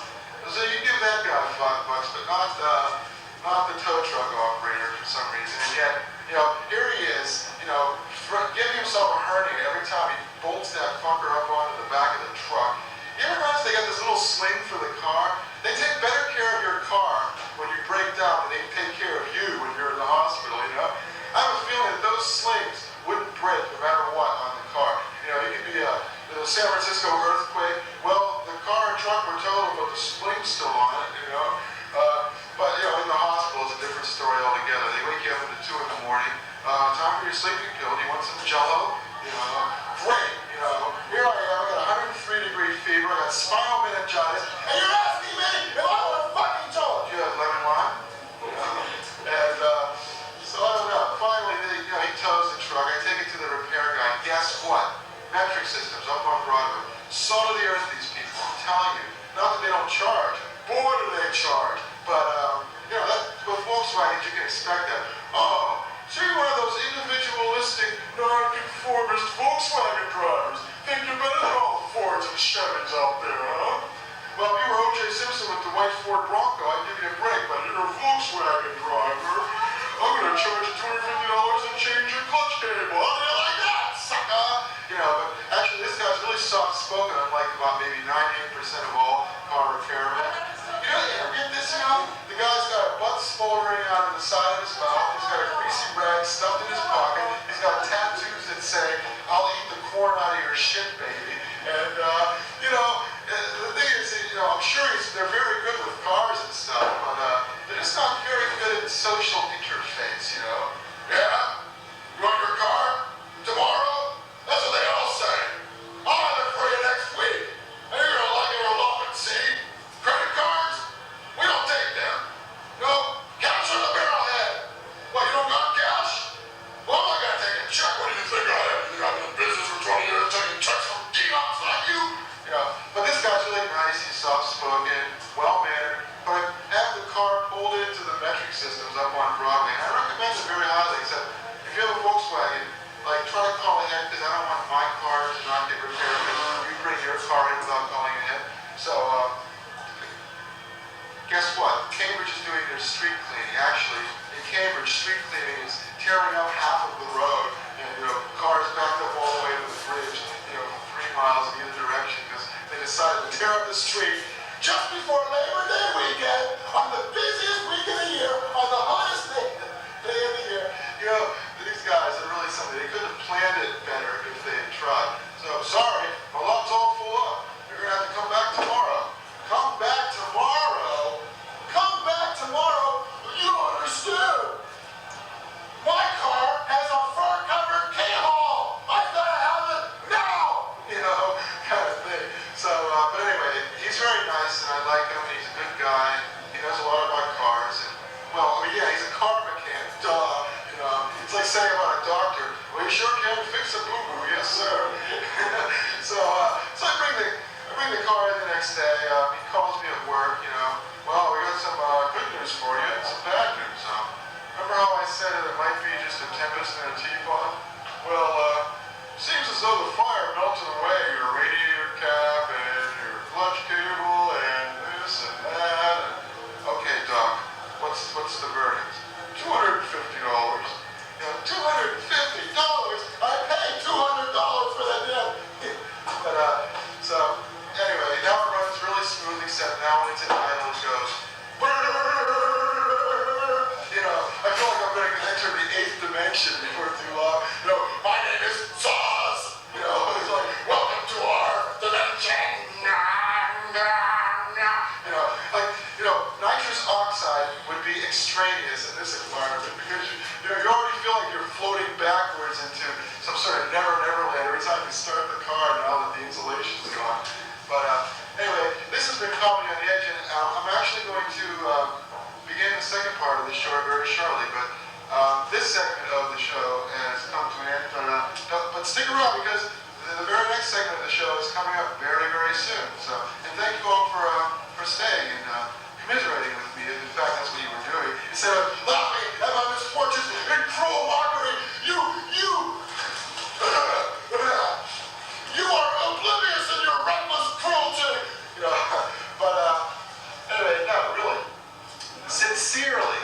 So you give that guy $5, but not the tow truck operator for some reason. And yet, Here he is, giving himself a hernia every time he bolts that fucker up onto the back of the truck. You ever notice they got this little sling for the car? They take better care of your car when you break down than they take care of you when you're in the hospital, I have a feeling that those slings wouldn't break no matter what on the car. You could be the San Francisco earthquake. Well, the car and truck were totaled, but the sling's still on it, But, in the hospital it's a different story altogether. They wake you up at 2 in the morning. Time for your sleeping pill. Do you want some Jell-O? Great, Here I am, I got 103-degree fever, I got spinal meningitis, and you're asking me if I want fucking Jell-O. Do you have lemon lime? And, so I don't know. Finally, he tows the truck. I take it to the repair guy. Guess what? Metric Systems up on Broadway. Salt of the earth, these people. I'm telling you. Not that they don't charge. Boy, do they charge. But, with Volkswagen, you can expect that. Oh, so you're one of those individualistic, non-conformist Volkswagen drivers. Think you're better than all the Fords and Chevys out there, huh? Well, if you were O.J. Simpson with the white Ford Bronco, I'd give you a break, but you're a Volkswagen driver. I'm going to charge you $250 and change your clutch cable. How do you like that, sucker? But actually this guy's really soft-spoken, unlike about maybe 98% of all car repairmen. You ever get this, The guy's got a butt smoldering out of the side of his mouth. He's got a greasy rag stuffed in his pocket. He's got tattoos that say, I'll eat the corn out of your shit, baby. And, the thing is, I'm sure they're very good with cars and stuff, but they're just not very good at social interface, Yeah? You want your car? Tomorrow? That's what they all say. I'll have it for you next week. And you're gonna like it or love it, see? Credit cards? We don't take them. No, cash on the barrelhead. What, you don't got cash? Well, I'm not gonna take a check. What do you think I am? You think I've been in business for 20 years taking checks from Diops like you? But this guy's really nice. He's soft-spoken, well-mannered. But I have the car pulled into the metric systems up on Broadway. And I recommend it very highly, except if you have a Volkswagen, try to call ahead, because I don't want my car to not get repaired because you bring your car in without calling ahead. So, guess what? Cambridge is doing their street cleaning. Actually, in Cambridge, street cleaning is tearing up half of the road, and cars backed up all the way to the bridge, 3 miles in either direction, because they decided to tear up the street just before Labor Day weekend, on the busiest week of the year, on the hottest day of the year. These guys are really something. They couldn't have planned it better if they had tried. So, sorry, my lot's all full up. You're going to have to come back tomorrow. Come back tomorrow? Come back tomorrow? You don't understand. My car has a fur-covered keyhole. I've got to have it now. Kind of thing. So, but anyway, he's very nice, and I like him. He's a good guy. He knows a lot about cars. And, he's a car mechanic. Duh. It's like saying about a doctor, well, you sure can fix a boo-boo. Yes, sir. So I bring the car in the next day. He calls me at work, Well, we got some good news for you and some bad news. Remember how I said it might be just a tempest in a teapot? Well, seems as though the fire melted away your radiator cap and your clutch cable and this and that. Okay, Doc, what's the verdict? $250. $250? I paid $200 for that damn. But so anyway, now it runs really smooth, except now when it's in idle, it goes. I feel like I'm going to enter the 8th dimension before too long. My name is Sauce. It's like, welcome to our dimension. Nitrous oxide would be extraneous in this environment because you already feel like you're floating backwards into some sort of never land every time you start the car now that the insulation's gone. But anyway, this has been Comedy on the Edge, and I'm actually going to begin the second part of the show very shortly. But this segment of the show has come to an end. But stick around because the very next segment of the show is coming up very, very soon. So, and thank you all for staying and commiserating with me. In fact, that's what you were doing. Instead of laughing at my misfortunes in cruel mockery, you are oblivious in your reckless cruelty. But anyway, no, really, sincerely.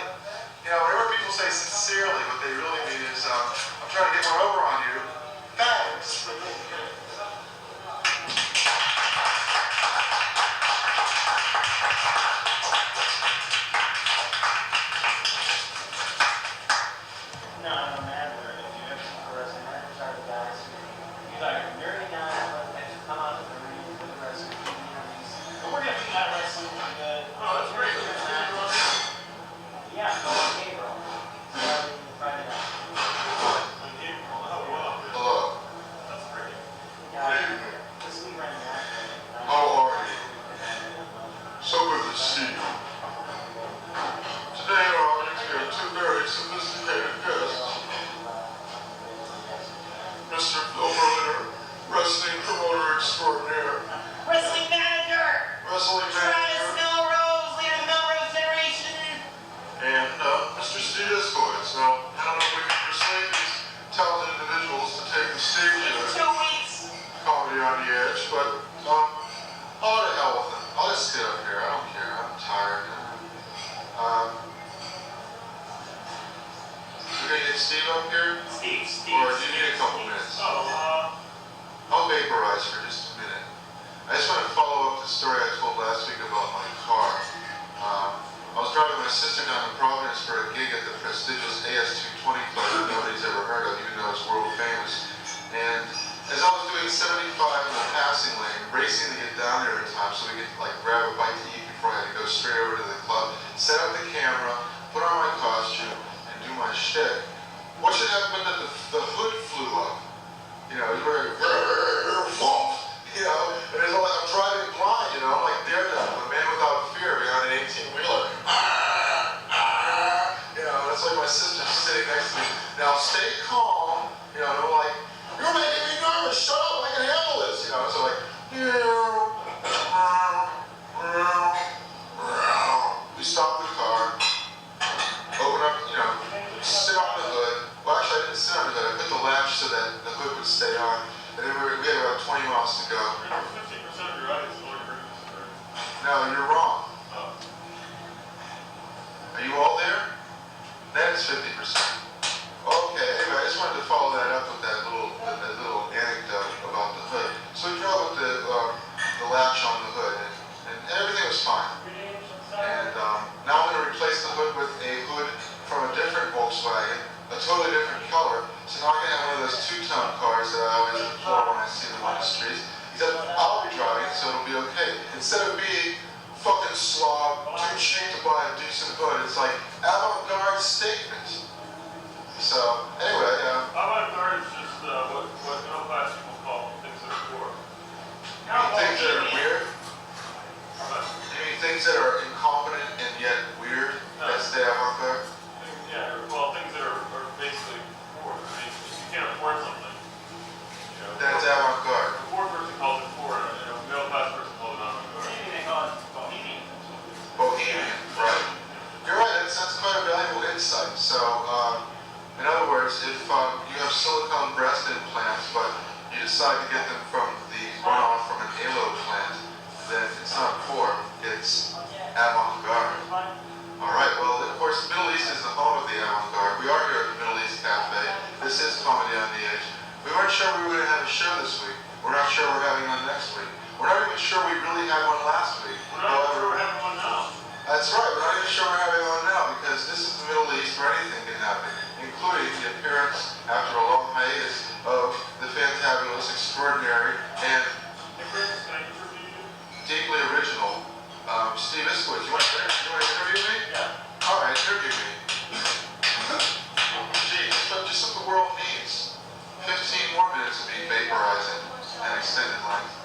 Whenever people say sincerely, what they really mean I'm trying to get one over on you. Thanks. No, I don't have her. If you ever see wrestling matches, are the guys who you like nerdy guys, but they just come out of the ring for the wrestling communities. But we're gonna be that wrestling for good. Oh, that's great. Yeah, go on April. Starting Friday night. In April. Oh, wow. Hello. That's great. Yeah, this week right now. How are you? So good to see you. Today in our audience we have two very sophisticated guests. Mr. Phil Berliner, wrestling promoter extraordinaire. Wrestling manager! Wrestling Travis manager. Melrose, leader of the Melrose generation! And Mr. Steve Iskowitz. Now, I don't know if we can persuade these talented individuals to take the stage In here. 2 weeks! Comedy on the Edge, but all to hell with them. I'll just sit up here. I don't care. I'm tired. We're gonna get Steve up here, Steve. or do you need a couple minutes? Oh, I'll vaporize for just a minute. I just want to follow up the story I told last week about my car. I was driving my sister down to Providence for a gig at the prestigious AS220 club that nobody's ever heard of, even though it's world famous. And as I was doing 75 in the passing lane, racing to get down there in time so we could like grab a bite to eat before I had to go straight over to the club, set up the camera, put on my costume, and do my shit. What should happen that the hood flew up? You know, you were you know, and it's like I'm driving blind, you know, like Daredevil, the man without fear behind an 18-wheeler. You know, it's like my sister's sitting next to me. Now stay calm, you know, and I'm like, you're making me nervous, shut up, I can handle this, you know, so like, we stop the car, open up, you know, sit on the hood. Well, actually, I didn't sit on the hood. I put the latch so that the hood would stay on. And then we had about 20 miles to go. 50% of your audience will agree with this, right? No, you're wrong. Oh. Are you all there? That is 50%. Okay, anyway, I just wanted to follow that up with that little anecdote about the hood. So we drove with the latch on the hood, and everything was fine. And now I'm going to replace the hood with a hood from a different Volkswagen, a totally different color. So now I can have one of those two-tone cars that I always look for when I see them on the streets. Except I'll be driving, so it'll be okay. Instead of being fucking slob, too cheap to buy a decent hood, it's like avant-garde statement. So anyway, Avant-garde is just what middle-class people call things that are poor. you mean things that are weird? You mean things that are incompetent and yet weird? That's the avant-garde? Yeah, well, things that are basically poor. I mean, if you can't afford something, you know. That's avant-garde. A poor person calls it poor, and a middle-class person calls it avant-garde. Maybe they call it bohemian. Bohemian, right. You're right, that's quite a valuable insight. So, in other words, if you have silicone breast implants, but you decide to get them from the runoff from an aloe plant, then it's not poor, it's avant-garde. All right, well, of course, the Middle East is the home of the avant-garde. We are here at the Middle East Cafe. This is Comedy on the Edge. We weren't sure we were going to have a show this week. We're not sure we're having one next week. We're not even sure we really had one last week. We're not sure we're having one now. That's right, we're not even sure we're having one now because this is the Middle East where anything can happen, including the appearance, after a long hiatus, of the fantabulous, extraordinary, and Hey, Chris, can I interview you? deeply original Steve Iskowitz. You want to interview me? Yeah. All right, interview me. Gee, just what the world needs. 15 more minutes of me vaporizing and extended length.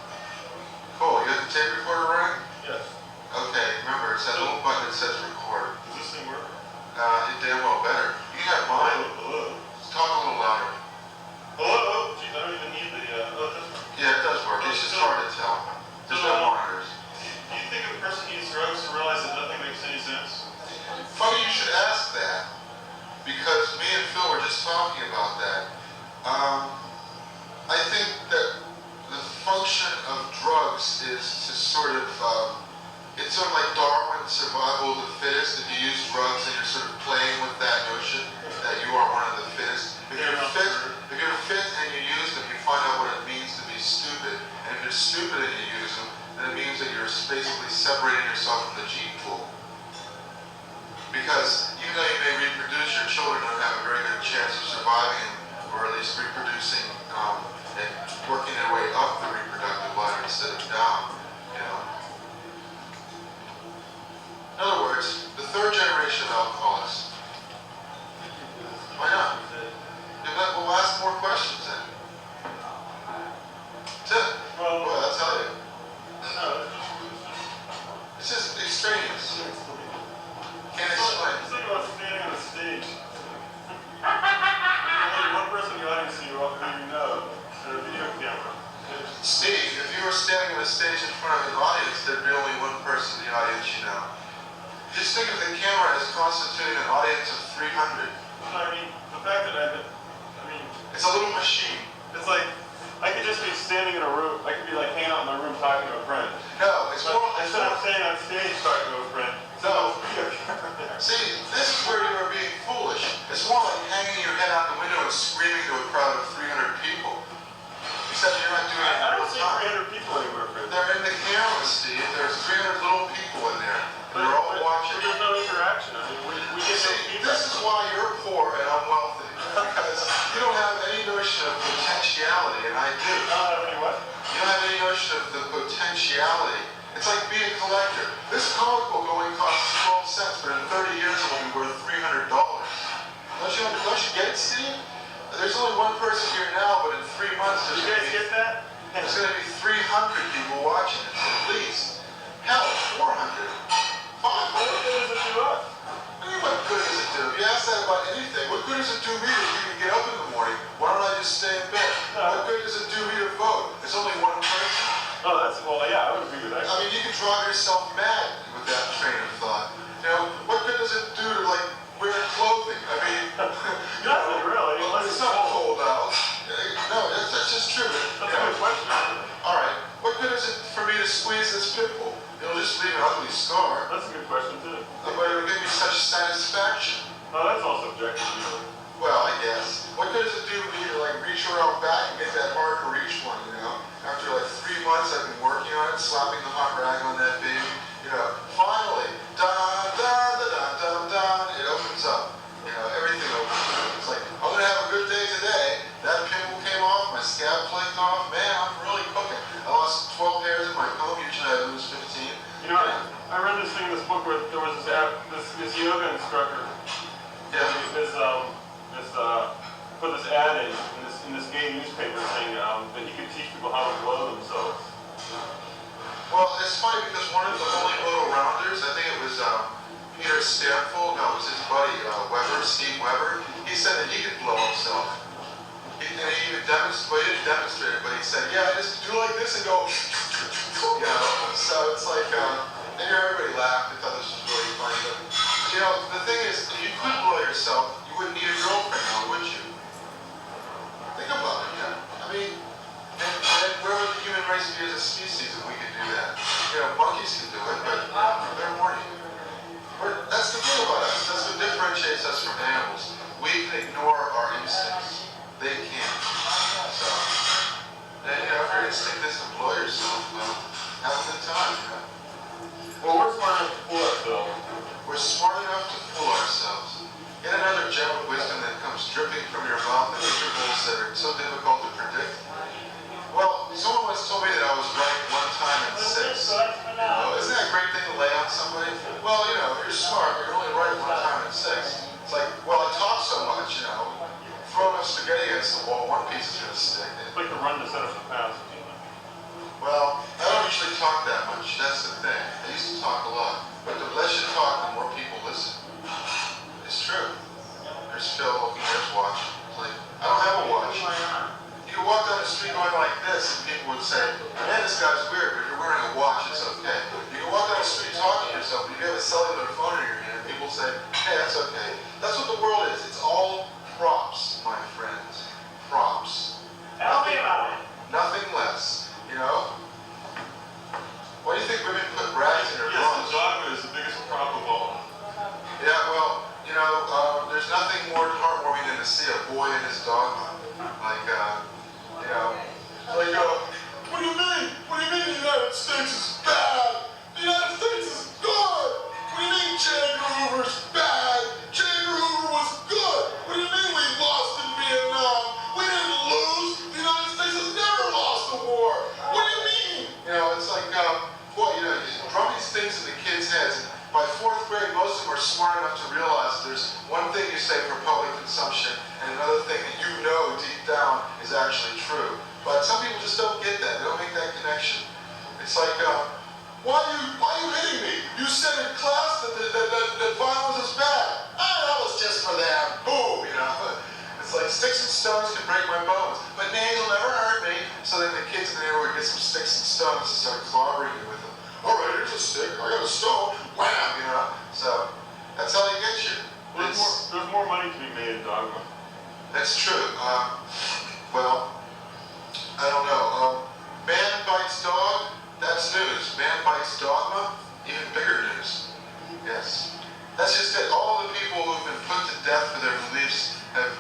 Cool, you have the tape recorder running? Yes. Okay, remember, it's that little button that says record. Does this thing work? It damn well better. You can have mine. Hello. Talk a little louder. Hello? Geez, I don't even need the, oh, this one. Yeah, it does work. It's just hard to tell. There's no monitors. Do you think a person needs drugs to realize that nothing makes any sense? Funny you should ask that, because me and Phil were just talking about that. I think that the function of drugs is to sort of, it's sort of like Darwin's survival of the fittest. If you use drugs and you're sort of playing with that notion that you are one of the fittest. If separating yourself from the gene pool. Because even though you may reproduce, your children don't have a very good chance of surviving or at least reproducing and working their way up the reproductive ladder instead of down, you know. In other words, the third generation of alcoholics. Why not? We'll ask more questions then. That's it. Well, Boy, I'll tell you. no, It's just extraneous. Can't it's explain. like about standing on a stage. There's only one person in the audience who you know, and a video camera. Steve, if you were standing on a stage in front of an audience, there'd be only one person in the audience you know. Just think of the camera as constituting an audience of 300. I mean, the fact that It's a little machine. it's like, I could just be standing in a room, I could be like hanging out in my room talking to a friend. No, it's But more. instead of standing on stage talking to a friend, No. video camera there. See, this is where you are being foolish. It's more like hanging your head out the window and screaming to a crowd of 300 people. Except you're not doing it I all don't the see time. 300 people anywhere, Fred. They're in the camera, Steve. There's 300 little people in there. And they're all watching. But there's no interaction. I mean, we get no See, feedback. this is why you're poor and unwealthy. Because you don't have any notion of potentiality, and I do. I don't have any what? You don't have any notion of the potentiality. It's like being a collector. This comic book only costs 12 cents, but in 30 years it will be worth $300. Don't you get it, Steve? There's only one person here now, but in 3 months Did you guys get that? there's going to be 300 people watching it, at least. Hell, 400. 500. What good does it do us? I mean, what good does it do? If you ask that about anything, what good does it do me to even get up in the morning? Why don't I just stay in bed? What good does it do me to vote? There's only one person. Oh, well, yeah, I would agree with that. I mean, you can drive yourself mad with that train of thought. You know, what good does it do to, like, wear clothing? I mean, Nothing, really. well, it's not cold out. No, that's just true. That's a good question. All right, what good is it for me to squeeze this pimple? It'll just leave an ugly scar. That's a good question, too. But it'll give me such satisfaction. Oh, that's all subjective, really. Well, I guess. What good does it do me to, like, reach around back and get that hard to reach one, you know? After, like, 3 months I've been working on it, slapping the hot rag on that baby. You know, finally, dun, it opens up. You know, everything opens up. It's like, I'm gonna have a good day today. That pimple came off, my scab flaked off. Man, I'm really cooking. I lost 12 hairs in my comb. Usually I lose 15. You know, I read this thing in this book where there was this yoga instructor. Yeah. Put this ad in this gay newspaper saying that he could teach people how to blow themselves. Well, it's funny because one of the only little rounders, I think it was Peter Stamford, no, it was his buddy, Steve Weber, he said that he could blow himself. And he even didn't demonstrate it, but he said, yeah, just do like this and go, you know, so it's like, and everybody laughed, they thought this was really funny, but, you know, the thing is, if you could blow yourself, you wouldn't need a girlfriend now, would you? Think about it, yeah. I mean, and where would the human race be as a species if we could do that? You know, monkeys can do it, but they're horny. That's the thing about us. That's what differentiates us from animals. We can ignore our instincts. They can't. So, and, you know, if your instinct is to blow yourself, well, have a good time, you know. Well, we're smart enough to fool ourselves. We're smart enough to fool ourselves. Yet another gem of wisdom that comes dripping from your mouth at intervals that are so difficult to predict. Well, someone once told me that I was right 1 time in 6. Oh, isn't that a great thing to lay on somebody? Well, you know, if you're smart, you're only right 1 time in 6. It's like, well, I talk so much, you know, throw enough spaghetti against the wall, one piece is going to stick. It's like the run to set up the pass. Well, I don't usually talk that much. That's the thing. I used to talk a lot. But the less you talk, the more people listen. It's true. There's Phil, there's watch. It's like, I don't have a watch. You can walk down the street going like this, and people would say, man, this guy's weird, but if you're wearing a watch, it's okay. You can walk down the street talking to yourself, but if you have a cellular phone in your hand, people say, hey, that's okay. That's what the world is. It's all props, my friends. Props. Tell me about it. Nothing less. You know? Why do you think women put rags in their Yes, bras? the dogma is the biggest prop of all. Yeah, well, you know, there's nothing more heartwarming than to see a boy and his dogma. Like, you know, what do you mean? What do you mean the United States is bad? The United it's like, boy, you drum these things in the kids' heads. And by fourth grade, most of them are smart enough to realize that there's one thing you say for public consumption and another thing that you know deep down is actually true. But some people just don't get that. They don't make that connection. It's like, why are you hitting me? You said in class that violence is bad. That was just for them. Boom, It's like sticks and stones can break my bones, but nails will never hurt me. So then the kids in the neighborhood get some sticks and stones and start clobbering you with them. All right, here's a stick. I got a stone. Wham, So that's how they get you. There's more money to be made in dogma. That's true. Well, I don't know. Man bites dog. That's news. Man bites dogma. Even bigger news. Yes. That's just it. All the people who've been put to death for their beliefs have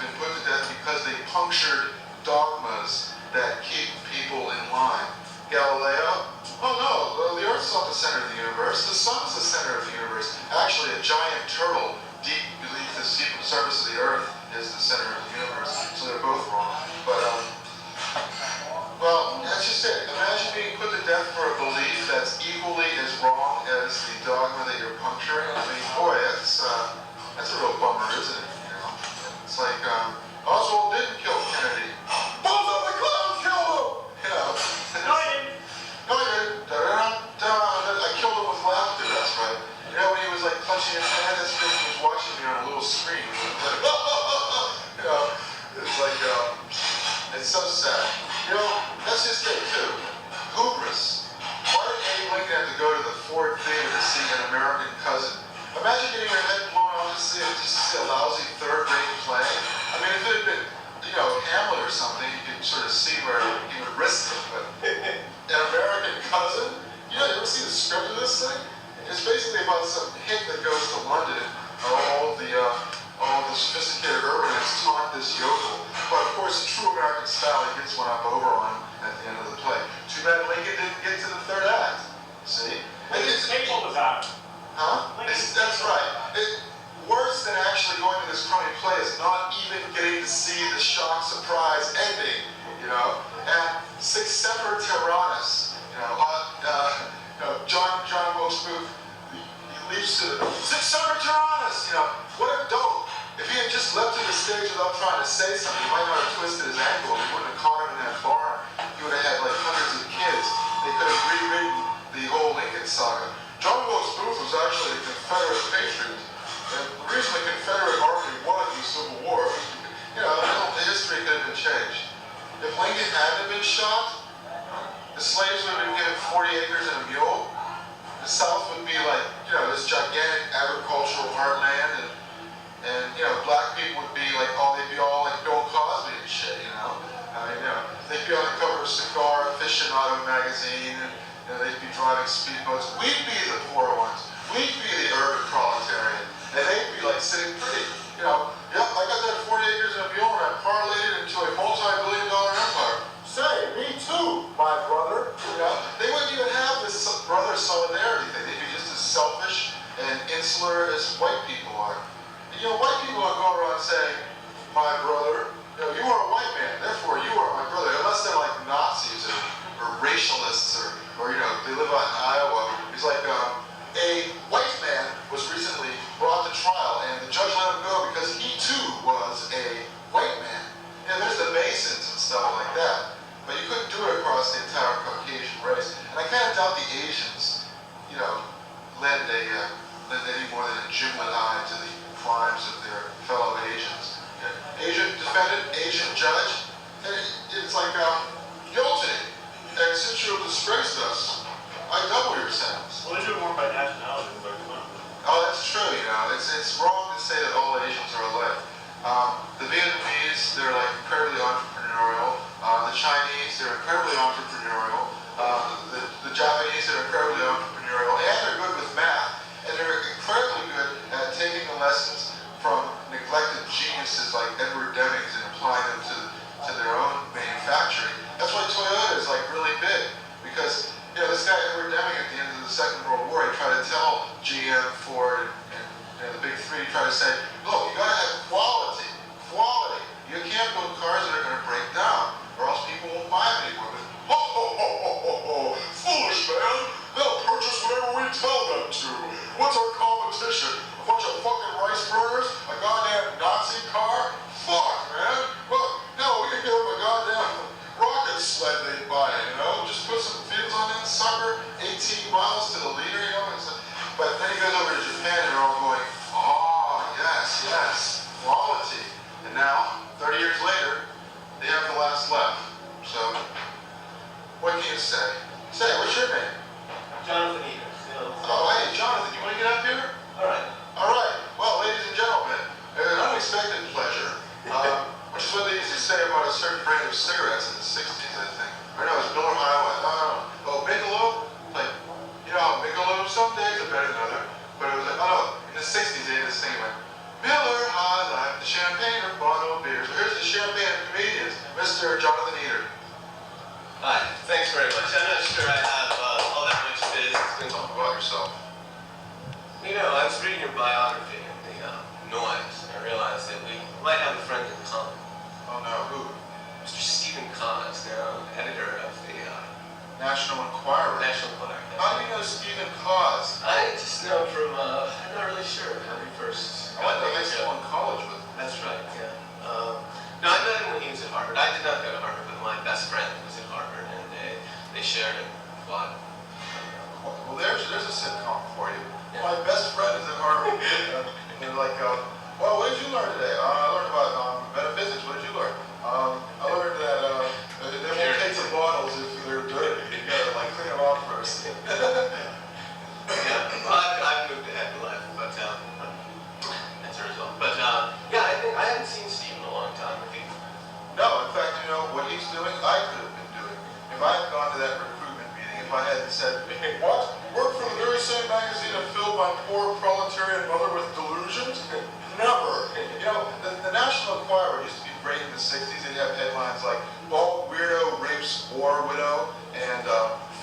been put to death because they punctured dogmas that keep people in line. Galileo? Oh no, the Earth's not the center of the universe. The sun's the center of the universe. Actually, a giant turtle deep beneath the surface of the Earth is the center of the universe. So they're both wrong. But, well, that's just it. Imagine being put to death for a belief that's equally as wrong as the dogma that you're puncturing. I mean, boy, that's a real bummer, isn't it? It's like, Oswald didn't kill Kennedy. Bullseye the clown killed him! No, I didn't. No, I didn't. I killed him with laughter, that's right. When he was like punching his hand, that's because he was watching me on a little screen. It's like, it's so sad. That's just it too. Hubris. Why did Abe Lincoln have to go to the Ford Theater to see An American Cousin? Imagine getting your head blown off to see a lousy third-rate play. I mean, if it had been, Hamlet or something, you could sort of see where he would risk it. But An American Cousin? You ever see the script of this thing? It's basically about some hick that goes to London and all the sophisticated urbanites taunt this yokel. But of course, in true American style, he gets one up over on him at the end of the play. Too bad Lincoln didn't get to the third act. See? Lincoln's table was out. Huh? That's right. Worse than actually going to this crummy play is not even getting to see the shock surprise ending, And Six Semper Tyrannis, John Wilkes Booth, he leaps to the Six Semper Tyrannis, what a dope. If he had just leapt to the stage without trying to say something, he might not have twisted his ankle. He wouldn't have caught him in that barn. He would have had like hundreds of kids. They could have rewritten the whole Lincoln saga. John Wilkes Booth was actually a Confederate patriot. And the reason the Confederate Army won the Civil War was, the history could have been changed. If Lincoln hadn't been shot, the slaves would have been given 40 acres and a mule. The South would be like, this gigantic agricultural heartland, and black people would be like, they'd be all like Bill Cosby and shit, they'd be on the cover of Cigar Aficionado magazine, and they'd be driving speedboats. We'd be the poor ones. We'd be the urban proletariat, and they'd be like sitting pretty. Yep, I got that 40 acres and a mule, and I parlayed it into a multi-billion-dollar empire. Say, me too, my brother. They wouldn't even have this brother solidarity thing. They'd be just as selfish and insular as white people are. White people don't go around saying, my brother, you are a white man, therefore you are my brother, unless they're like Nazis or racialists or they live out in Iowa. It's like a white man was recently brought to trial and the judge let him go because he too was a white man. There's the Masons and stuff like that, but you couldn't do it across the entire Caucasian race. And I kind of doubt the Asians, lend any more than a gimlet eye to the crimes of their fellow Asians. Asian defendant, Asian judge, and it's like guilty. And since you have disgraced us, I double your sentence. Well, they do it more by nationality than by class. Oh, that's true. It's wrong to say that all Asians are alike. The Vietnamese, they're like incredibly entrepreneurial. The Chinese, they're incredibly entrepreneurial. The Japanese, they're incredibly entrepreneurial, and they're good with math. And they're incredibly good at taking the lessons from neglected geniuses like Edward Demings and applying them to their own manufacturing. That's why Toyota is like really big, because this guy Edward Deming at the end of the Second World War, he tried to tell GM, Ford, and the big three, tried to say, look, you gotta have quality. You can't build cars that are gonna break down, or else people won't buy them anymore. But, now, 30 years later, they have the last laugh. So, what can you say? Say, what's your name? Jonathan Eater. Still. Oh, hey, Jonathan, you want to get up here? All right. All right. Well, ladies and gentlemen, an unexpected pleasure, which is what they used to say about a certain brand of cigarettes in the 60s, I think. Or no, it was Miller High Life. I don't know. Oh, Michelob? Like, you know how Michelob some days are better than others. But it was like, oh no, in the 60s they had this thing like, Miller High Life, the champagne of bottled beer. So here's the champagne of comedians, Mr. Jonathan Eater. Hi. Thanks very much. I'm not sure I have all that much business. Talk about yourself. You know, I was reading your biography and the noise, and I realized that we might have a friend in common. Oh no, who? Mr. Stephen Cause, now editor of the National Enquirer. National Enquirer. How do you know Stephen Cause? I just know from, I'm not really sure how he first I went to the high school job. and college with him. That's right, yeah. No, I met him when he was at Harvard. I did not go to Harvard, but my best friend was at Harvard, and they shared a lot. Well, there's a sitcom for you. Yeah. My best friend is at Harvard. And they're like, well, what did you learn today? I learned about metaphysics. What did you learn? I learned that they won't take the bottles if they're dirty. You gotta like clean them off first. Yeah, well, I've moved ahead in life, but as a result. But yeah, I think I haven't seen Steve in a long time. I think. No, in fact, you know what he's doing, I could have been doing. If I had gone to that recruitment meeting, if I hadn't said, what? Work for the very same magazine and filled my poor proletarian mother with delusions? Never. You know, the National Enquirer used to be great in the 60s. They'd have headlines like, bald weirdo rapes war widow, and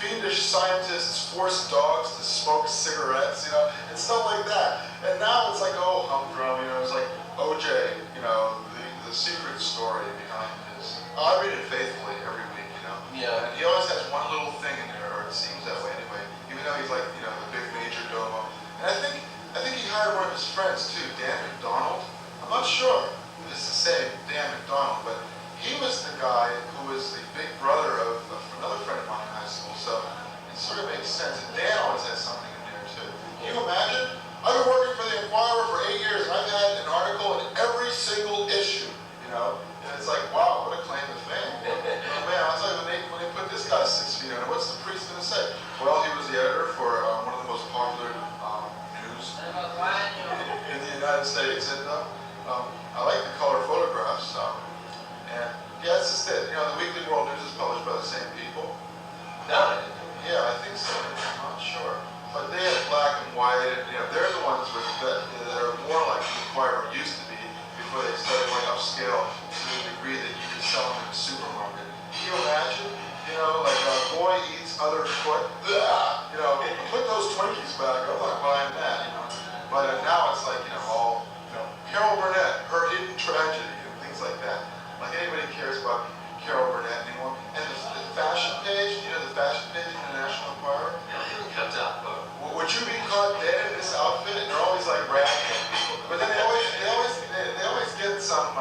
fiendish scientists force dogs to smoke cigarettes, you know, and stuff like that. And now it's like, oh, humdrum, you know, it's like OJ, you know, the secret story behind his. I read it faithfully every week, you know. Yeah. And he always has one little thing in there, or it seems that way anyway, even though he's like, you know, the big major domo. And I think he hired one of his friends too, Dan McDonald. I'm not sure if it's the same Dan McDonald, but he was the guy who was the big brother of another friend of mine in high school, so it sort of makes sense. And Dan always has something in there too. Can you imagine? I've been working for the Enquirer for 8 years, and I've had an article in every single issue, you know? And it's like, wow, what a claim to fame. Oh man, I was like, when they put this guy 6 feet under, what's the priest gonna say? Well, he was the editor for one of the most popular news in the United States, and I like the color photographs. And yeah, it's just it. You know, the Weekly World News is published by the same people. No. Yeah, I think so. I'm not sure. But they have black and white, and you know, they're the ones that are more like the Enquirer used to be before they started going upscale to the degree that you could sell them in a supermarket. Can you imagine? You know, like a boy eats other foot. Ugh, you know, put those Twinkies back. I'm not buying that. You know. But now it's like, you know, all, you know, Carol Burnett, her hidden tragedy, and things like that. Like anybody cares about Carol Burnett anymore. And the fashion page, you know, the fashion page in the National Enquirer. Yeah, I haven't kept up. Would you be caught dead in this outfit? And they're always like ragging people. But then they always get some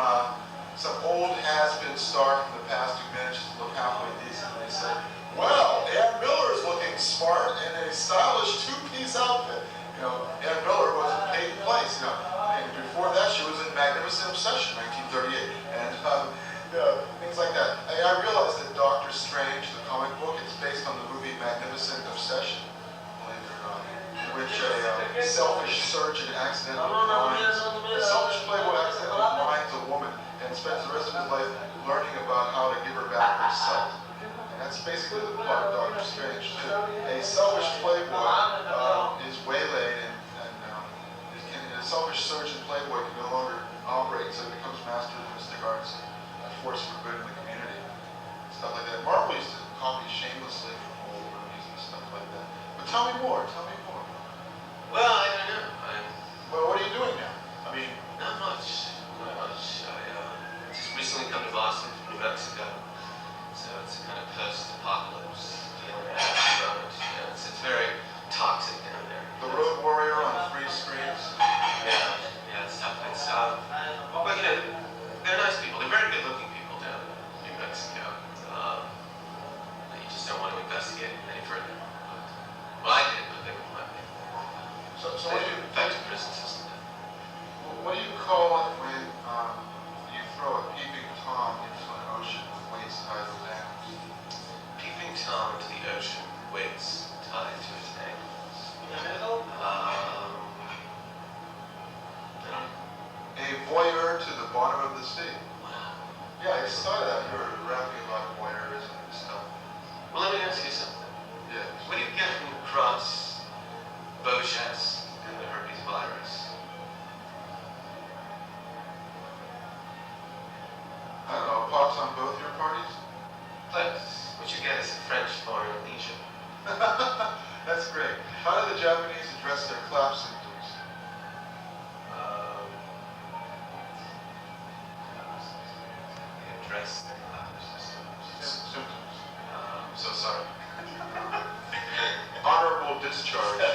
old has-been star from the past who manages to look halfway decent. And they say, well, Ann Miller's looking smart in a stylish two-piece outfit. You know, Ann Miller was in Peyton Place, you know. And before that, she was in Magnificent Obsession, 1938. And things like that. I realized that Doctor Strange, the comic book, is based on the movie Magnificent Obsession, believe it or not, in which a selfish surgeon accidentally blinds, a selfish playboy accidentally blinds a woman and spends the rest of his life learning about how to give her back her sight. And that's basically the plot of Doctor Strange, too. A selfish playboy is waylaid, and a selfish surgeon playboy can no longer operate, so he becomes master of the mystic arts. Force for good in the community, stuff like that. Marvel used to copy shamelessly from old movies and stuff like that. But tell me more. Well, I don't know. Well, what are you doing now? I mean, Not much. I just recently come to Boston from New Mexico, so it's a kind of post-apocalypse feeling around it. You know, it's very toxic down there. the Road Warrior on 3 screens. Yeah, it's tough. It's but you know, they're nice people. They're very good-looking people down in New Mexico. You just don't want to investigate any further. Well, I did, but they wouldn't let me. So what do you Back to the prison system. call it when you throw a started out, you were wrapping a lot of wires and stuff. Well, let me ask you something. Yeah. What do you get from cross Beauchesse and the herpes virus? I don't know, pops on both your parties? Plus, what you get is a French foreign legion. That's great. How do the Japanese address their clap symptoms? They address the systems. Symptoms. So sorry. Honorable discharge.